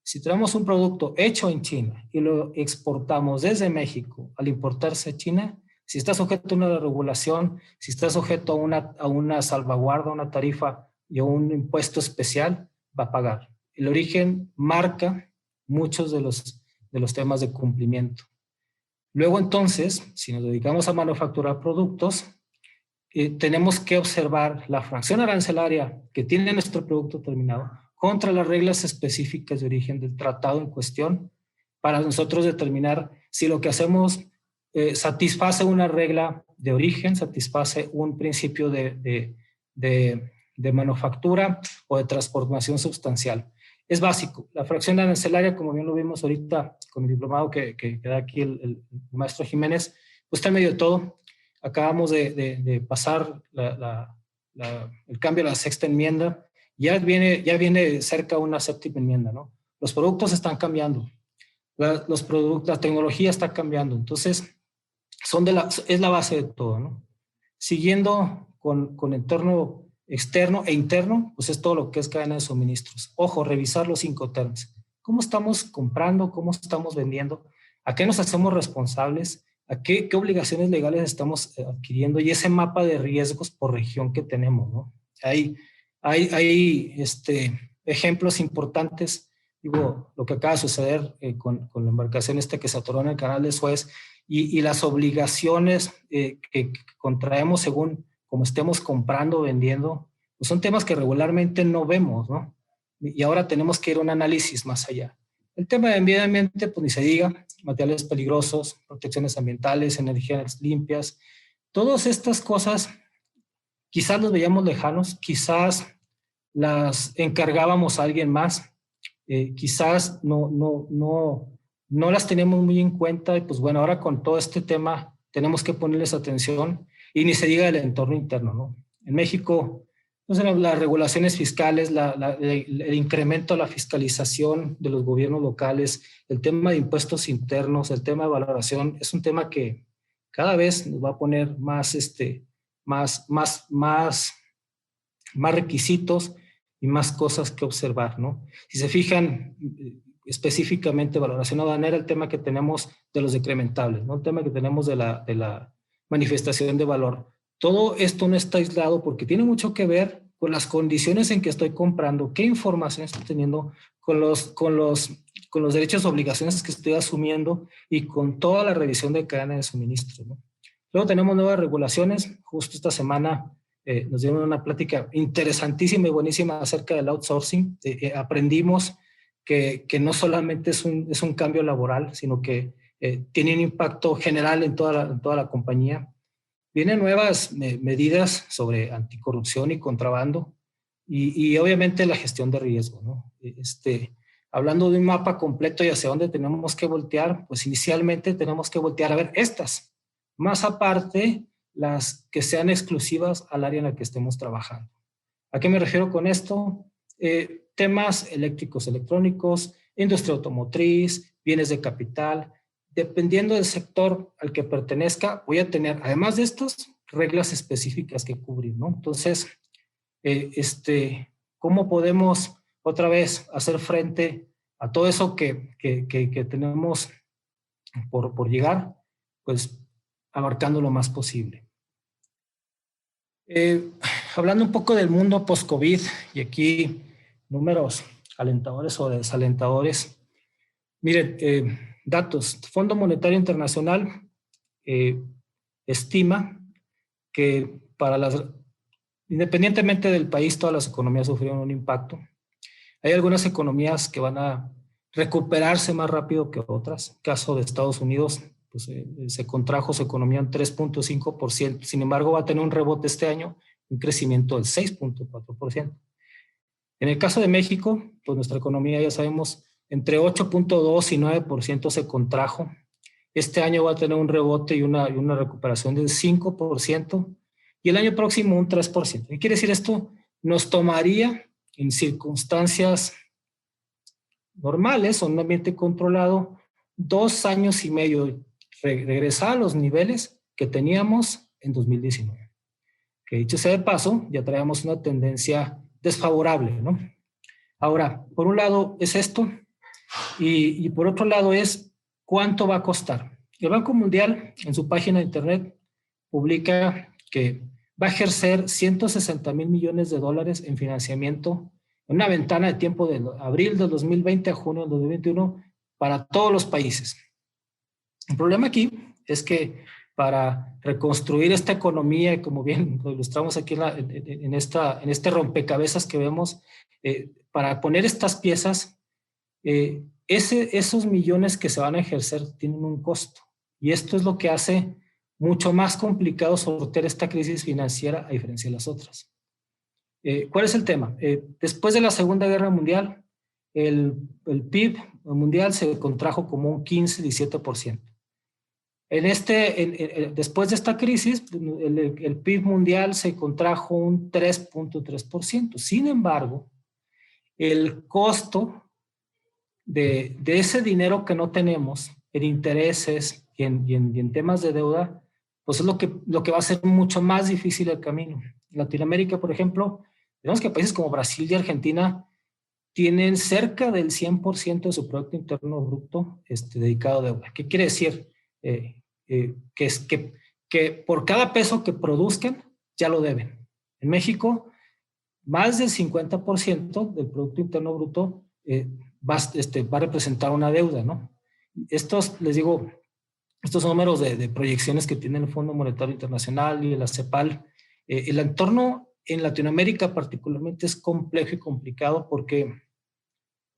Si tenemos un producto hecho en China y lo exportamos desde México al importarse a China, si está sujeto a una regulación, si está sujeto a una salvaguarda, una tarifa y a un impuesto especial, va a pagar. El origen marca muchos de los temas de cumplimiento. Luego entonces, si nos dedicamos a manufacturar productos, tenemos que observar la fracción arancelaria que tiene nuestro producto terminado contra las reglas específicas de origen del tratado en cuestión para nosotros determinar si lo que hacemos satisface una regla de origen, satisface un principio de manufactura o de transformación sustancial. Es básico. La fracción arancelaria, como bien lo vimos ahorita con el diplomado que da aquí el maestro Jiménez, pues está en medio de todo. Acabamos de pasar el cambio a la sexta enmienda. Ya viene cerca una séptima enmienda, ¿no? Los productos están cambiando. La tecnología está cambiando. Entonces, es la base de todo, ¿no? Siguiendo con entorno externo e interno, pues es todo lo que es cadena de suministros. Ojo, revisar los 5 terms. ¿Cómo estamos comprando? ¿Cómo estamos vendiendo? ¿A qué nos hacemos responsables? ¿A qué obligaciones legales estamos adquiriendo? Y ese mapa de riesgos por región que tenemos, ¿no? Hay ejemplos importantes. Digo, lo que acaba de suceder con la embarcación que se atoró en el canal de Suez y las obligaciones que contraemos según como estemos comprando o vendiendo, pues son temas que regularmente no vemos, ¿no? Y ahora tenemos que ir a un análisis más allá. El tema de medio ambiente, pues ni se diga, materiales peligrosos, protecciones ambientales, energías limpias, todas estas cosas quizás los veíamos lejanos, quizás las encargábamos a alguien más, quizás no las teníamos muy en cuenta, y pues bueno, ahora con todo este tema tenemos que ponerles atención, y ni se diga el entorno interno, ¿no? En México, entonces, las regulaciones fiscales, el incremento de la fiscalización de los gobiernos locales, el tema de impuestos internos, el tema de valoración, es un tema que cada vez nos va a poner más requisitos y más cosas que observar, ¿no? Si se fijan específicamente valoración aduanera, el tema que tenemos de los decrementables, ¿no? El tema que tenemos de la manifestación de valor. Todo esto no está aislado porque tiene mucho que ver con las condiciones en que estoy comprando, qué información estoy teniendo, con los derechos y obligaciones que estoy asumiendo y con toda la revisión de cadena de suministro, ¿no? Luego tenemos nuevas regulaciones. Justo esta semana nos dieron una plática interesantísima y buenísima acerca del outsourcing. Aprendimos que no solamente es un cambio laboral, sino que tiene un impacto general en toda la compañía. Vienen nuevas medidas sobre anticorrupción y contrabando y obviamente la gestión de riesgo, ¿no? Hablando de un mapa completo y hacia dónde tenemos que voltear, pues inicialmente tenemos que voltear a ver estas, más aparte las que sean exclusivas al área en la que estemos trabajando. ¿A qué me refiero con esto? Temas eléctricos, electrónicos, industria automotriz, bienes de capital. Dependiendo del sector al que pertenezca, voy a tener, además de estas, reglas específicas que cubrir, ¿no? Entonces, ¿cómo podemos otra vez hacer frente a todo eso que tenemos por llegar? Pues abarcando lo más posible. Hablando un poco del mundo post-COVID, y aquí números alentadores o desalentadores. Miren, datos. Fondo Monetario Internacional estima que independientemente del país, todas las economías sufrieron un impacto. Hay algunas economías que van a recuperarse más rápido que otras. En el caso de Estados Unidos, pues, se contrajo su economía en 3.5%. Sin embargo, va a tener un rebote este año, un crecimiento del 6.4%. En el caso de México, pues nuestra economía, ya sabemos, entre 8.2 y 9% se contrajo. Este año va a tener un rebote y una recuperación del 5%, y el año próximo un 3%. ¿Qué quiere decir esto? Nos tomaría, en circunstancias normales o en un ambiente controlado, 2 años y medio regresar a los niveles que teníamos en 2019. Que dicho sea de paso, ya traíamos una tendencia desfavorable, ¿no? Ahora, por un lado es esto, y por otro lado es cuánto va a costar. El Banco Mundial en su página de internet publica que va a ejercer 160 mil millones de dólares en financiamiento en una ventana de tiempo de abril del 2020 a junio del 2021 para todos los países. El problema aquí es que para reconstruir esta economía, como bien lo ilustramos aquí en este rompecabezas que vemos, para poner estas piezas, esos millones que se van a ejercer tienen un costo. Y esto es lo que hace mucho más complicado sortear esta crisis financiera a diferencia de las otras. ¿Cuál es el tema? Después de la Segunda Guerra Mundial, el PIB mundial se contrajo como un 15-17%. Después de esta crisis, el PIB mundial se contrajo un 3.3%. Sin embargo, el costo de ese dinero que no tenemos en intereses y en temas de deuda, pues es lo que va a hacer mucho más difícil el camino. En Latinoamérica, por ejemplo, vemos que países como Brasil y Argentina tienen cerca del 100% de su Producto Interno Bruto dedicado a deuda. ¿Qué quiere decir? Que por cada peso que produzcan, ya lo deben. En México, más del 50% del Producto Interno Bruto va a representar una deuda, ¿no? Les digo, estos números de proyecciones que tiene el Fondo Monetario Internacional y la CEPAL, el entorno en Latinoamérica particularmente es complejo y complicado porque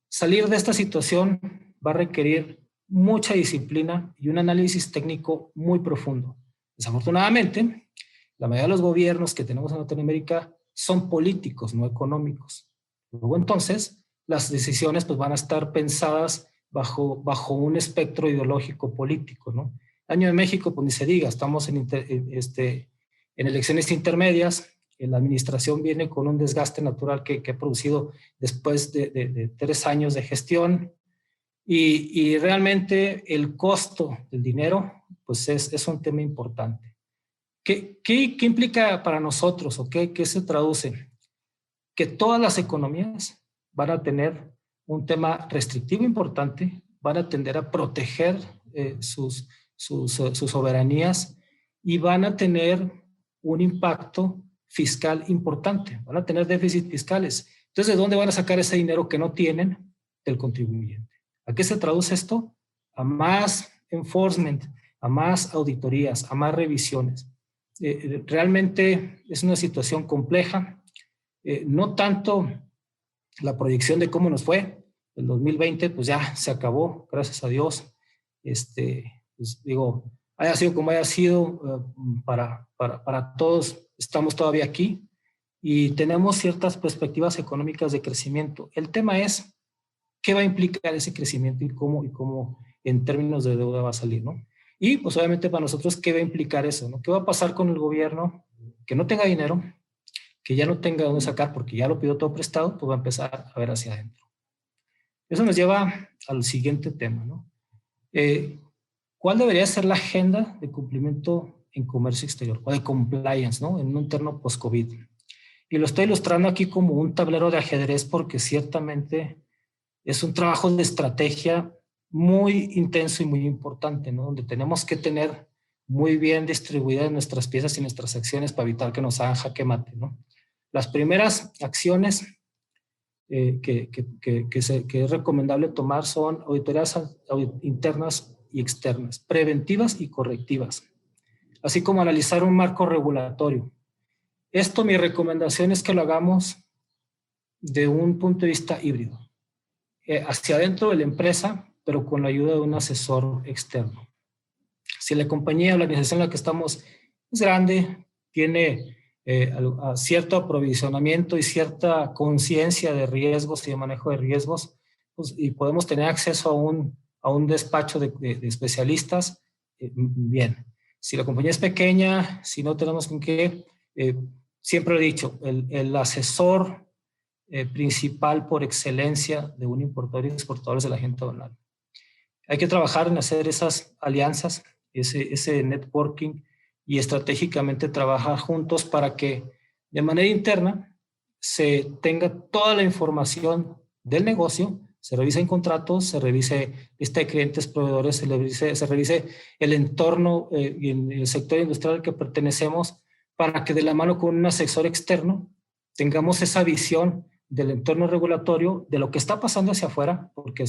salir de esta situación va a requerir mucha disciplina y un análisis técnico muy profundo. Desafortunadamente, La mayoría de los gobiernos que tenemos en Latinoamérica son políticos, no económicos. Luego entonces, las decisiones pues, van a estar pensadas bajo un espectro ideológico político, ¿no? El año de México, pues ni se diga, estamos en elecciones intermedias. La administración viene con un desgaste natural que ha producido después de 3 años de gestión, y realmente el costo del dinero pues es un tema importante. ¿Qué implica para nosotros o qué se traduce? Que todas las economías van a tener un tema restrictivo importante, van a tender a proteger sus soberanías y van a tener un impacto fiscal importante, van a tener déficits fiscales. Entonces, ¿de dónde van a sacar ese dinero que no tienen? Del contribuyente. ¿A qué se traduce esto? A más enforcement, a más auditorías, a más revisiones. Realmente es una situación compleja. No tanto la proyección de cómo nos fue. El 2020 pues ya se acabó, gracias a Dios. Pues digo, haya sido como haya sido, para todos estamos todavía aquí y tenemos ciertas perspectivas económicas de crecimiento. El tema es qué va a implicar ese crecimiento y cómo en términos de deuda va a salir, ¿no? Y pues obviamente para nosotros, ¿qué va a implicar eso, no? ¿Qué va a pasar con el gobierno que no tenga dinero, que ya no tenga dónde sacar porque ya lo pidió todo prestado? Pues va a empezar a ver hacia adentro. Eso nos lleva al siguiente tema, ¿no? ¿Cuál debería ser la agenda de cumplimiento en comercio exterior o de compliance, ¿no? En un entorno post-COVID. Y lo estoy ilustrando aquí como un tablero de ajedrez porque ciertamente es un trabajo de estrategia muy intenso y muy importante, ¿no? Donde tenemos que tener muy bien distribuidas nuestras piezas y nuestras acciones para evitar que nos hagan jaque mate, ¿no? Las primeras acciones que es recomendable tomar son auditorías internas y externas, preventivas y correctivas, así como analizar un marco regulatorio. Esto, mi recomendación es que lo hagamos de un punto de vista híbrido, hacia adentro de la empresa, pero con la ayuda de un asesor externo. Si la compañía o la organización en la que estamos es grande, tiene cierto aprovisionamiento y cierta conciencia de riesgos y de manejo de riesgos, pues, y podemos tener acceso a un despacho de especialistas, bien. Si la compañía es pequeña, si no tenemos con qué, siempre lo he dicho, el asesor principal por excelencia de un importador y exportador es el agente aduanal. Hay que trabajar en hacer esas alianzas, ese networking, y estratégicamente trabajar juntos para que de manera interna se tenga toda la información del negocio, se revisen contratos, se revise lista de clientes, proveedores, se revise el entorno y el sector industrial al que pertenecemos, para que de la mano con un asesor externo tengamos esa visión del entorno regulatorio, de lo que está pasando hacia afuera, porque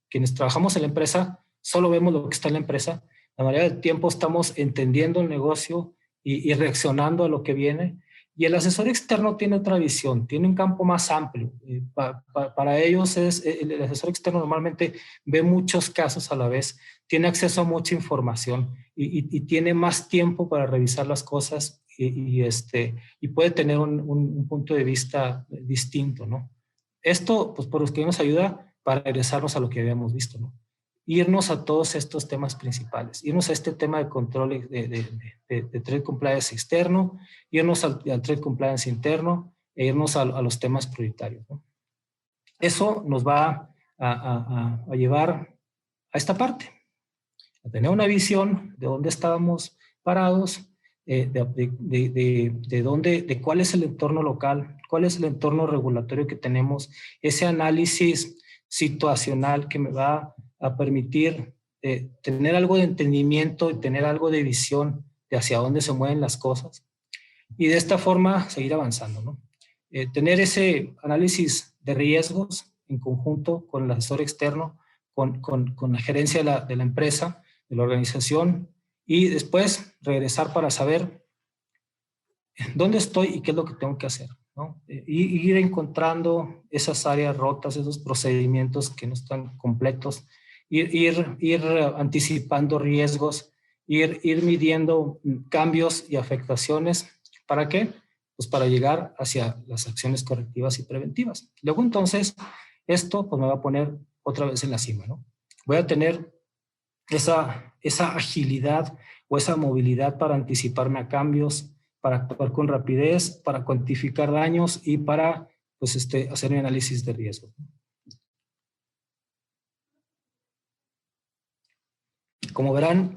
quienes trabajamos en la empresa solo vemos lo que está en la empresa. La mayoría del tiempo estamos entendiendo el negocio y reaccionando a lo que viene. Y el asesor externo tiene otra visión, tiene un campo más amplio. Para ellos, el asesor externo normalmente ve muchos casos a la vez, tiene acceso a mucha información y tiene más tiempo para revisar las cosas y puede tener un punto de vista distinto, ¿no? Esto, pues, por lo que nos ayuda para regresarnos a lo que habíamos visto, ¿no? Irnos a todos estos temas principales, irnos a este tema de control de trade compliance externo, irnos al trade compliance interno e irnos a los temas prioritarios, ¿no? Eso nos va a llevar a esta parte, a tener una visión de dónde estábamos parados, de cuál es el entorno local, cuál es el entorno regulatorio que tenemos, ese análisis situacional que me va a permitir tener algo de entendimiento y tener algo de visión de hacia dónde se mueven las cosas, y de esta forma seguir avanzando, ¿no? Tener ese análisis de riesgos en conjunto con el asesor externo, con la gerencia de la empresa, de la organización, y después regresar para saber dónde estoy y qué es lo que tengo que hacer, ¿no? Y ir encontrando esas áreas rotas, esos procedimientos que no están completos, ir anticipando riesgos, ir midiendo cambios y afectaciones ¿Para qué? Pues para llegar hacia las acciones correctivas y preventivas. Luego entonces, esto pues me va a poner otra vez en la cima, ¿no? Voy a tener esa agilidad o esa movilidad para anticiparme a cambios, para actuar con rapidez, para cuantificar daños y para pues, hacer un análisis de riesgo. Como verán,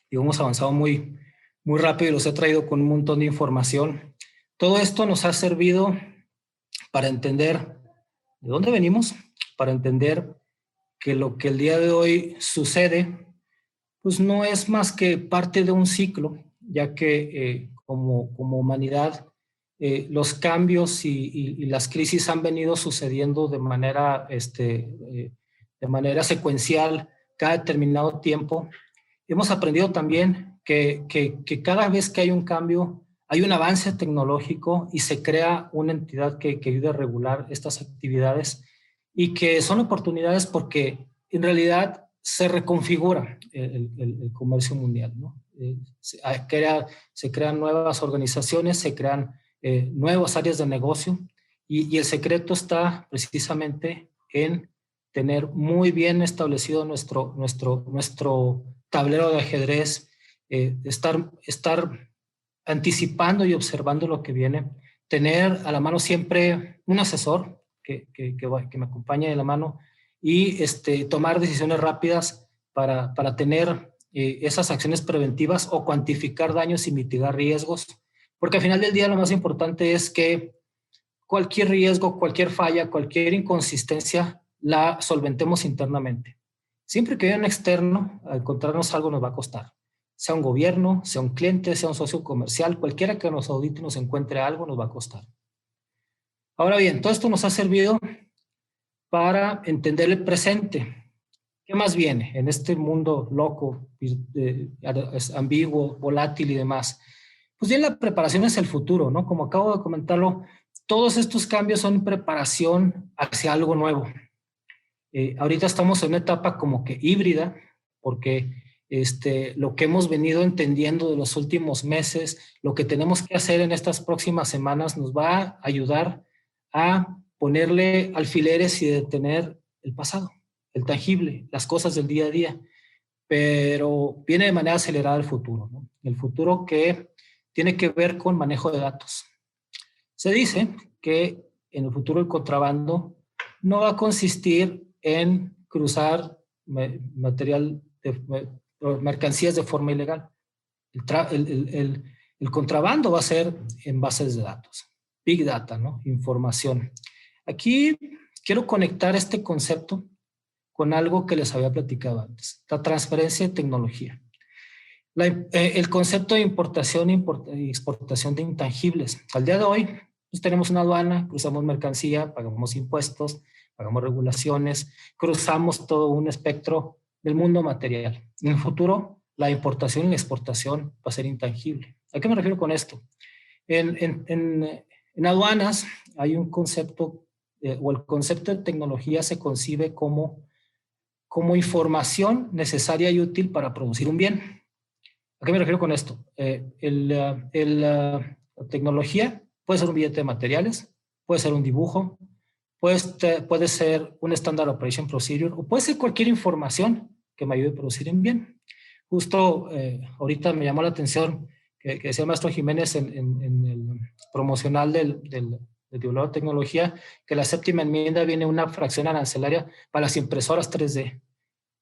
hemos avanzado muy rápido y los he traído con un montón de información. Todo esto nos ha servido para entender de dónde venimos, para entender que lo que el día de hoy sucede, pues no es más que parte de un ciclo, ya que como humanidad, los cambios y las crisis han venido sucediendo de manera secuencial cada determinado tiempo. Hemos aprendido también que cada vez que hay un cambio, hay un avance tecnológico y se crea una entidad que ayude a regular estas actividades y que son oportunidades porque en realidad se reconfigura el comercio mundial, ¿no? Se crean nuevas organizaciones, se crean nuevas áreas de negocio y el secreto está precisamente en tener muy bien establecido nuestro tablero de ajedrez, estar anticipando y observando lo que viene, tener a la mano siempre un asesor que me acompañe de la mano y tomar decisiones rápidas para tener esas acciones preventivas o cuantificar daños y mitigar riesgos, porque al final del día lo más importante es que cualquier riesgo, cualquier falla, cualquier inconsistencia la solventemos internamente. Siempre que haya un externo, al encontrarnos algo nos va a costar. Sea un gobierno, sea un cliente, sea un socio comercial, cualquiera que nos audite y nos encuentre algo nos va a costar. Ahora bien, todo esto nos ha servido para entender el presente. ¿Qué más viene en este mundo loco, ambiguo, volátil y demás? Pues bien, la preparación es el futuro, ¿no? Como acabo de comentarlo, todos estos cambios son preparación hacia algo nuevo. Ahorita estamos en una etapa como que híbrida, porque lo que hemos venido entendiendo de los últimos meses, lo que tenemos que hacer en estas próximas semanas nos va a ayudar a ponerle alfileres y detener el pasado, el tangible, las cosas del día a día, pero viene de manera acelerada el futuro, ¿no? El futuro que tiene que ver con manejo de datos. Se dice que en el futuro el contrabando no va a consistir en cruzar mercancías de forma ilegal. El contrabando va a ser en bases de datos, big data, ¿no? Información. Aquí quiero conectar este concepto con algo que les había platicado antes, la transferencia de tecnología. El concepto de importación y exportación de intangibles. Al día de hoy, pues tenemos una aduana, cruzamos mercancía, pagamos impuestos, pagamos regulaciones, cruzamos todo un espectro del mundo material. En el futuro, la importación y la exportación va a ser intangible. ¿A qué me refiero con esto? En aduanas hay un concepto, o el concepto de tecnología se concibe como información necesaria y útil para producir un bien. ¿A qué me refiero con esto? La tecnología puede ser un billete de materiales, puede ser un dibujo, puede ser un Standard Operation Procedure o puede ser cualquier información que me ayude a producir un bien. Justo ahorita me llamó la atención que decía el maestro Jiménez en el promocional del Diplomado de Tecnología, que la séptima enmienda viene una fracción arancelaria para las impresoras 3D.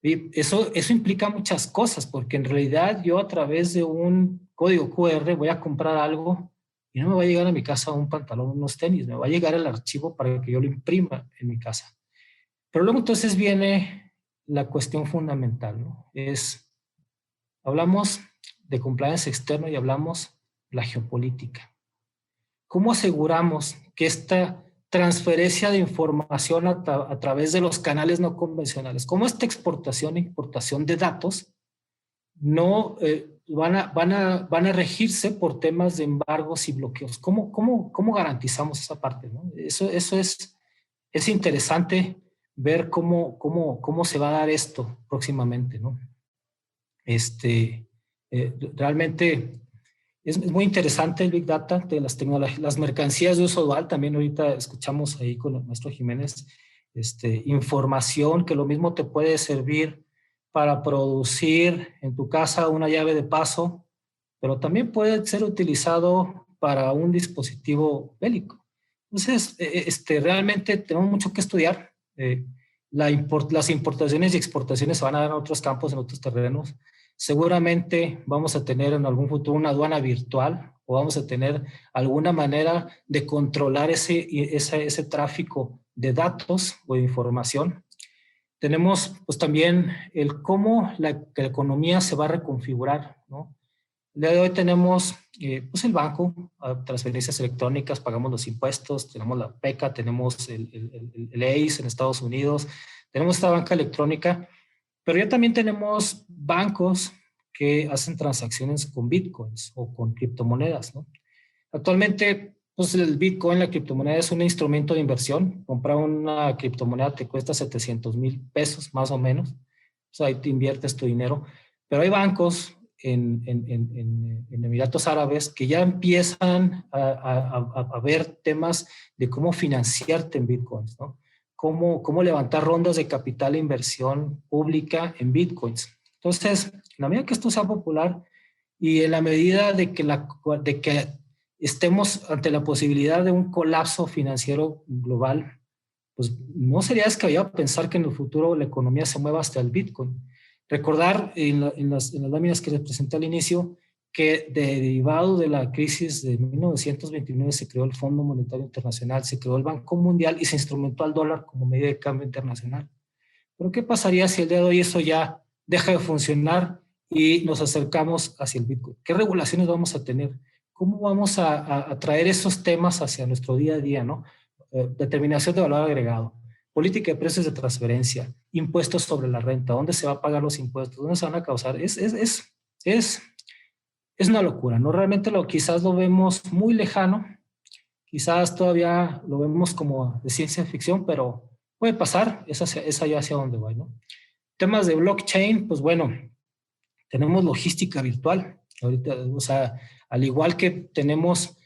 Y eso implica muchas cosas, porque en realidad yo a través de un código QR voy a comprar algo y no me va a llegar a mi casa un pantalón, unos tenis, me va a llegar el archivo para que yo lo imprima en mi casa. Pero luego entonces viene la cuestión fundamental, ¿no? Hablamos de compliance externo y hablamos de la geopolítica. ¿Cómo aseguramos que esta transferencia de información a través de los canales no convencionales, cómo esta exportación e importación de datos no van a regirse por temas de embargos y bloqueos? ¿Cómo garantizamos esa parte, ¿no? Eso es interesante ver cómo se va a dar esto próximamente, ¿no? Realmente Es muy interesante el Big Data de las mercancías de uso dual. También ahorita escuchamos ahí con el maestro Jiménez información que lo mismo te puede servir para producir en tu casa una llave de paso, pero también puede ser utilizado para un dispositivo bélico. Entonces, realmente tenemos mucho que estudiar. Las importaciones y exportaciones se van a dar en otros campos, en otros terrenos. Seguramente vamos a tener en algún futuro una aduana virtual o vamos a tener alguna manera de controlar ese tráfico de datos o de información. Tenemos pues también el cómo la economía se va a reconfigurar, ¿no? El día de hoy tenemos pues el banco, transferencias electrónicas, pagamos los impuestos, tenemos la PECA, tenemos el ACE en Estados Unidos, tenemos esta banca electrónica, pero ya también tenemos bancos que hacen transacciones con bitcoins o con criptomonedas, ¿no? Actualmente, pues el bitcoin, la criptomoneda, es un instrumento de inversión. Comprar una criptomoneda te cuesta 700,000 pesos, más o menos. O sea, ahí te inviertes tu dinero. Pero hay bancos en Emiratos Árabes que ya empiezan a ver temas de cómo financiarte en bitcoins, ¿no? Cómo levantar rondas de capital e inversión pública en bitcoins. Entonces, en la medida que esto sea popular y en la medida de que estemos ante la posibilidad de un colapso financiero global, pues no sería descabellado pensar que en el futuro la economía se mueva hasta el bitcoin. Recordar en las láminas que les presenté al inicio que derivado de la crisis de 1929 se creó el Fondo Monetario Internacional, se creó el Banco Mundial y se instrumentó al dólar como medida de cambio internacional. Pero ¿qué pasaría si el día de hoy eso ya deja de funcionar y nos acercamos hacia el Bitcoin? ¿Qué regulaciones vamos a tener? ¿Cómo vamos a traer esos temas hacia nuestro día a día, ¿no? Determinación de valor agregado, política de precios de transferencia, impuestos sobre la renta, ¿dónde se va a pagar los impuestos? ¿Dónde se van a causar? Es una locura, ¿no? Realmente quizás lo vemos muy lejano, quizás todavía lo vemos como de ciencia ficción, pero puede pasar, es allá hacia donde va, ¿no? Temas de blockchain, pues bueno, tenemos logística virtual. Ahorita, o sea, al igual que tenemos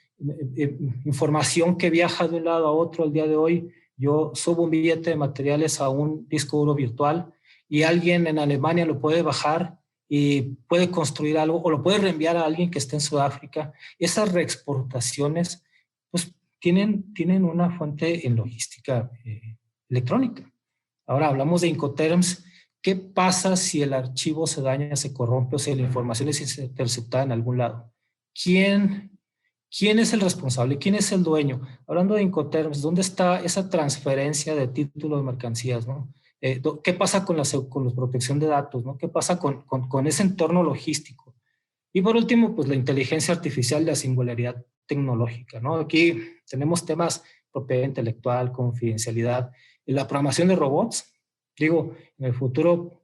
información que viaja de un lado a otro el día de hoy, yo subo un billete de materiales a un disco duro virtual y alguien en Alemania lo puede bajar y puede construir algo o lo puede reenviar a alguien que esté en Sudáfrica. Esas reexportaciones pues tienen una fuente en logística electrónica. Ahora hablamos de Incoterms. ¿Qué pasa si el archivo se daña, se corrompe o si la información es interceptada en algún lado? ¿Quién es el responsable? ¿Quién es el dueño? Hablando de Incoterms, ¿dónde está esa transferencia de título de mercancías, ¿no? ¿Qué pasa con la protección de datos, ¿no? ¿Qué pasa con ese entorno logístico? Y por último, pues la inteligencia artificial y la singularidad tecnológica, ¿no? Aquí tenemos temas propiedad intelectual, confidencialidad, y la programación de robots. Digo, en el futuro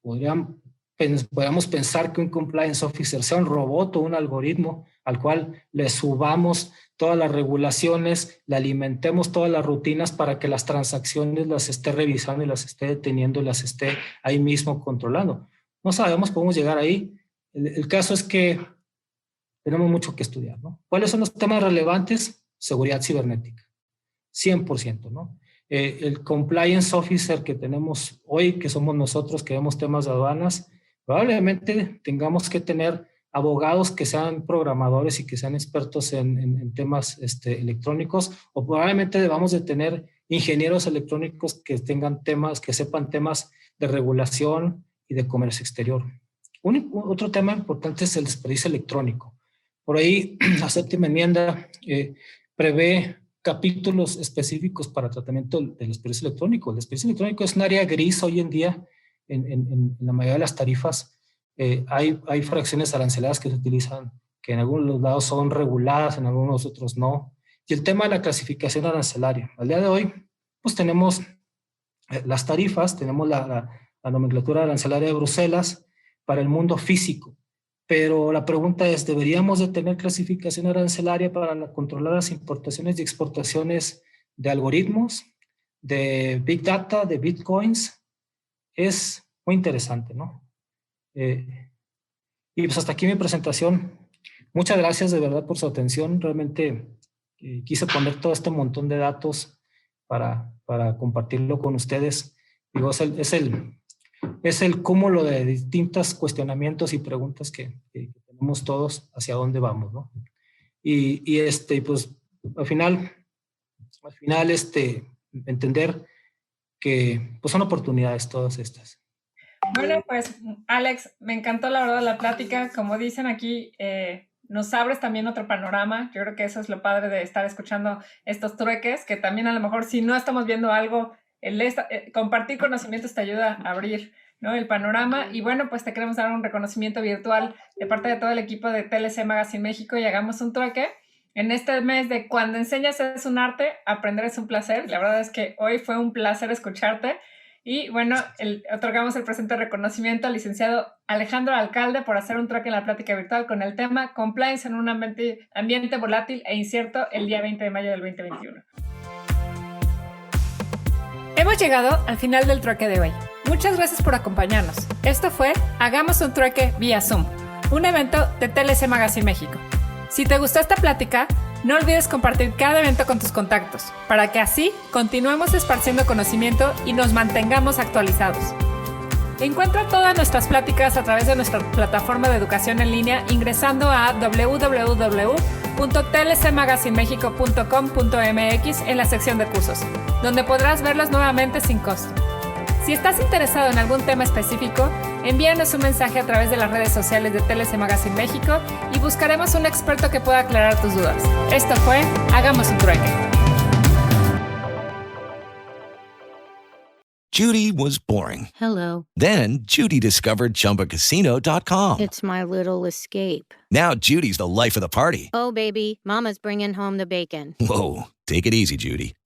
podríamos pensar que un compliance officer sea un robot o un algoritmo al cual le subamos todas las regulaciones, le alimentemos todas las rutinas para que las transacciones las esté revisando y las esté deteniendo y las esté ahí mismo controlando. No sabemos, podemos llegar ahí. El caso es que tenemos mucho que estudiar, ¿no? ¿Cuáles son los temas relevantes? Seguridad cibernética, 100%, ¿no? El compliance officer que tenemos hoy, que somos nosotros que vemos temas de aduanas, probablemente tengamos que tener abogados que sean programadores y que sean expertos en temas electrónicos, o probablemente debamos de tener ingenieros electrónicos que tengan temas, que sepan temas de regulación y de comercio exterior. Otro tema importante es el desperdicio electrónico. Por ahí la séptima enmienda prevé capítulos específicos para tratamiento del desperdicio electrónico. El desperdicio electrónico es un área gris hoy en día en la mayoría de las tarifas. Hay fracciones aranceladas que se utilizan, que en algunos lados son reguladas, en algunos otros no. Y el tema de la clasificación arancelaria. Al día de hoy, pues tenemos las tarifas, tenemos la nomenclatura arancelaria de Bruselas para el mundo físico. Pero la pregunta es, ¿deberíamos de tener clasificación arancelaria para controlar las importaciones y exportaciones de algoritmos, de Big Data, de Bitcoins? Es muy interesante, ¿no? Y pues hasta aquí mi presentación. muchas gracias de verdad por su atención. Realmente quise poner todo este montón de datos para compartirlo con ustedes. Digo, es el cúmulo de distintos cuestionamientos y preguntas que tenemos todos hacia dónde vamos, ¿no? Y pues al final entender que pues son oportunidades todas estas. Bueno, pues Alex, me encantó la verdad la plática. Como dicen aquí, nos abres también otro panorama. Yo creo que eso es lo padre de estar escuchando estos trueques, que también a lo mejor si no estamos viendo algo, compartir conocimientos te ayuda a abrir, ¿no?, el panorama. Y bueno, pues te queremos dar un reconocimiento virtual de parte de todo el equipo de TLC Magazine México y hagamos un trueque. En este mes de Cuando enseñas es un arte, aprender es un placer. La verdad es que hoy fue un placer escucharte. Y bueno, otorgamos el presente reconocimiento al licenciado Alejandro Alcalde por hacer un trueque en la plática virtual con el tema Compliance en un ambiente volátil e incierto el día 20 de mayo del 2021. Hemos llegado al final del trueque de hoy. Muchas gracias por acompañarnos. Esto fue Hagamos un trueque vía Zoom, un evento de TLC Magazine México. Si te gustó esta plática, no olvides compartir cada evento con tus contactos, para que así continuemos esparciendo conocimiento y nos mantengamos actualizados. Encuentra todas nuestras pláticas a través de nuestra plataforma de educación en línea ingresando a www.tlcmagazinemexico.com.mx en la sección de cursos, donde podrás verlos nuevamente sin costo. Si estás interesado en algún tema específico, envíanos un mensaje a través de las redes sociales de TLC Magazine México y buscaremos un experto que pueda aclarar tus dudas. Esto fue Hagamos un trueque. Judy was boring. Hello. Then Judy discovered ChumbaCasino.com. It's my little escape. Now Judy's the life of the party. Oh, baby, mama's bringing home the bacon. Whoa, take it easy, Judy.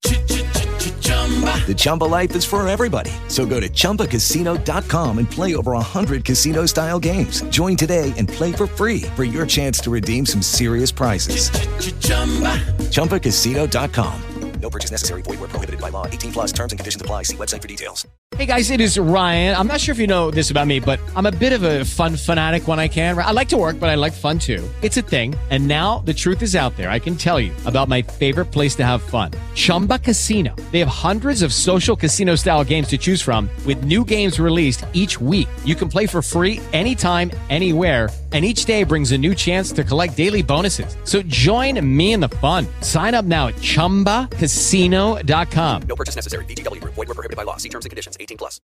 The Chumba life is for everybody. So go to ChumbaCasino.com and play over 100 casino-style games. Join today and play for free for your chance to redeem some serious prizes. ChumbaCasino.com. No purchase necessary. Void where prohibited by law. 18 plus terms and conditions apply. See website for details. Hey guys, it is Ryan. I'm not sure if you know this about me, but I'm a bit of a fun fanatic when I can. I like to work, but I like fun too. It's a thing. And now the truth is out there. I can tell you about my favorite place to have fun. Chumba Casino. They have hundreds of social casino style games to choose from with new games released each week. You can play for free anytime, anywhere. And each day brings a new chance to collect daily bonuses. So join me in the fun. Sign up now at ChumbaCasino.com. No purchase necessary. VGW Group. Void where prohibited by law. See terms and conditions. 18 plus.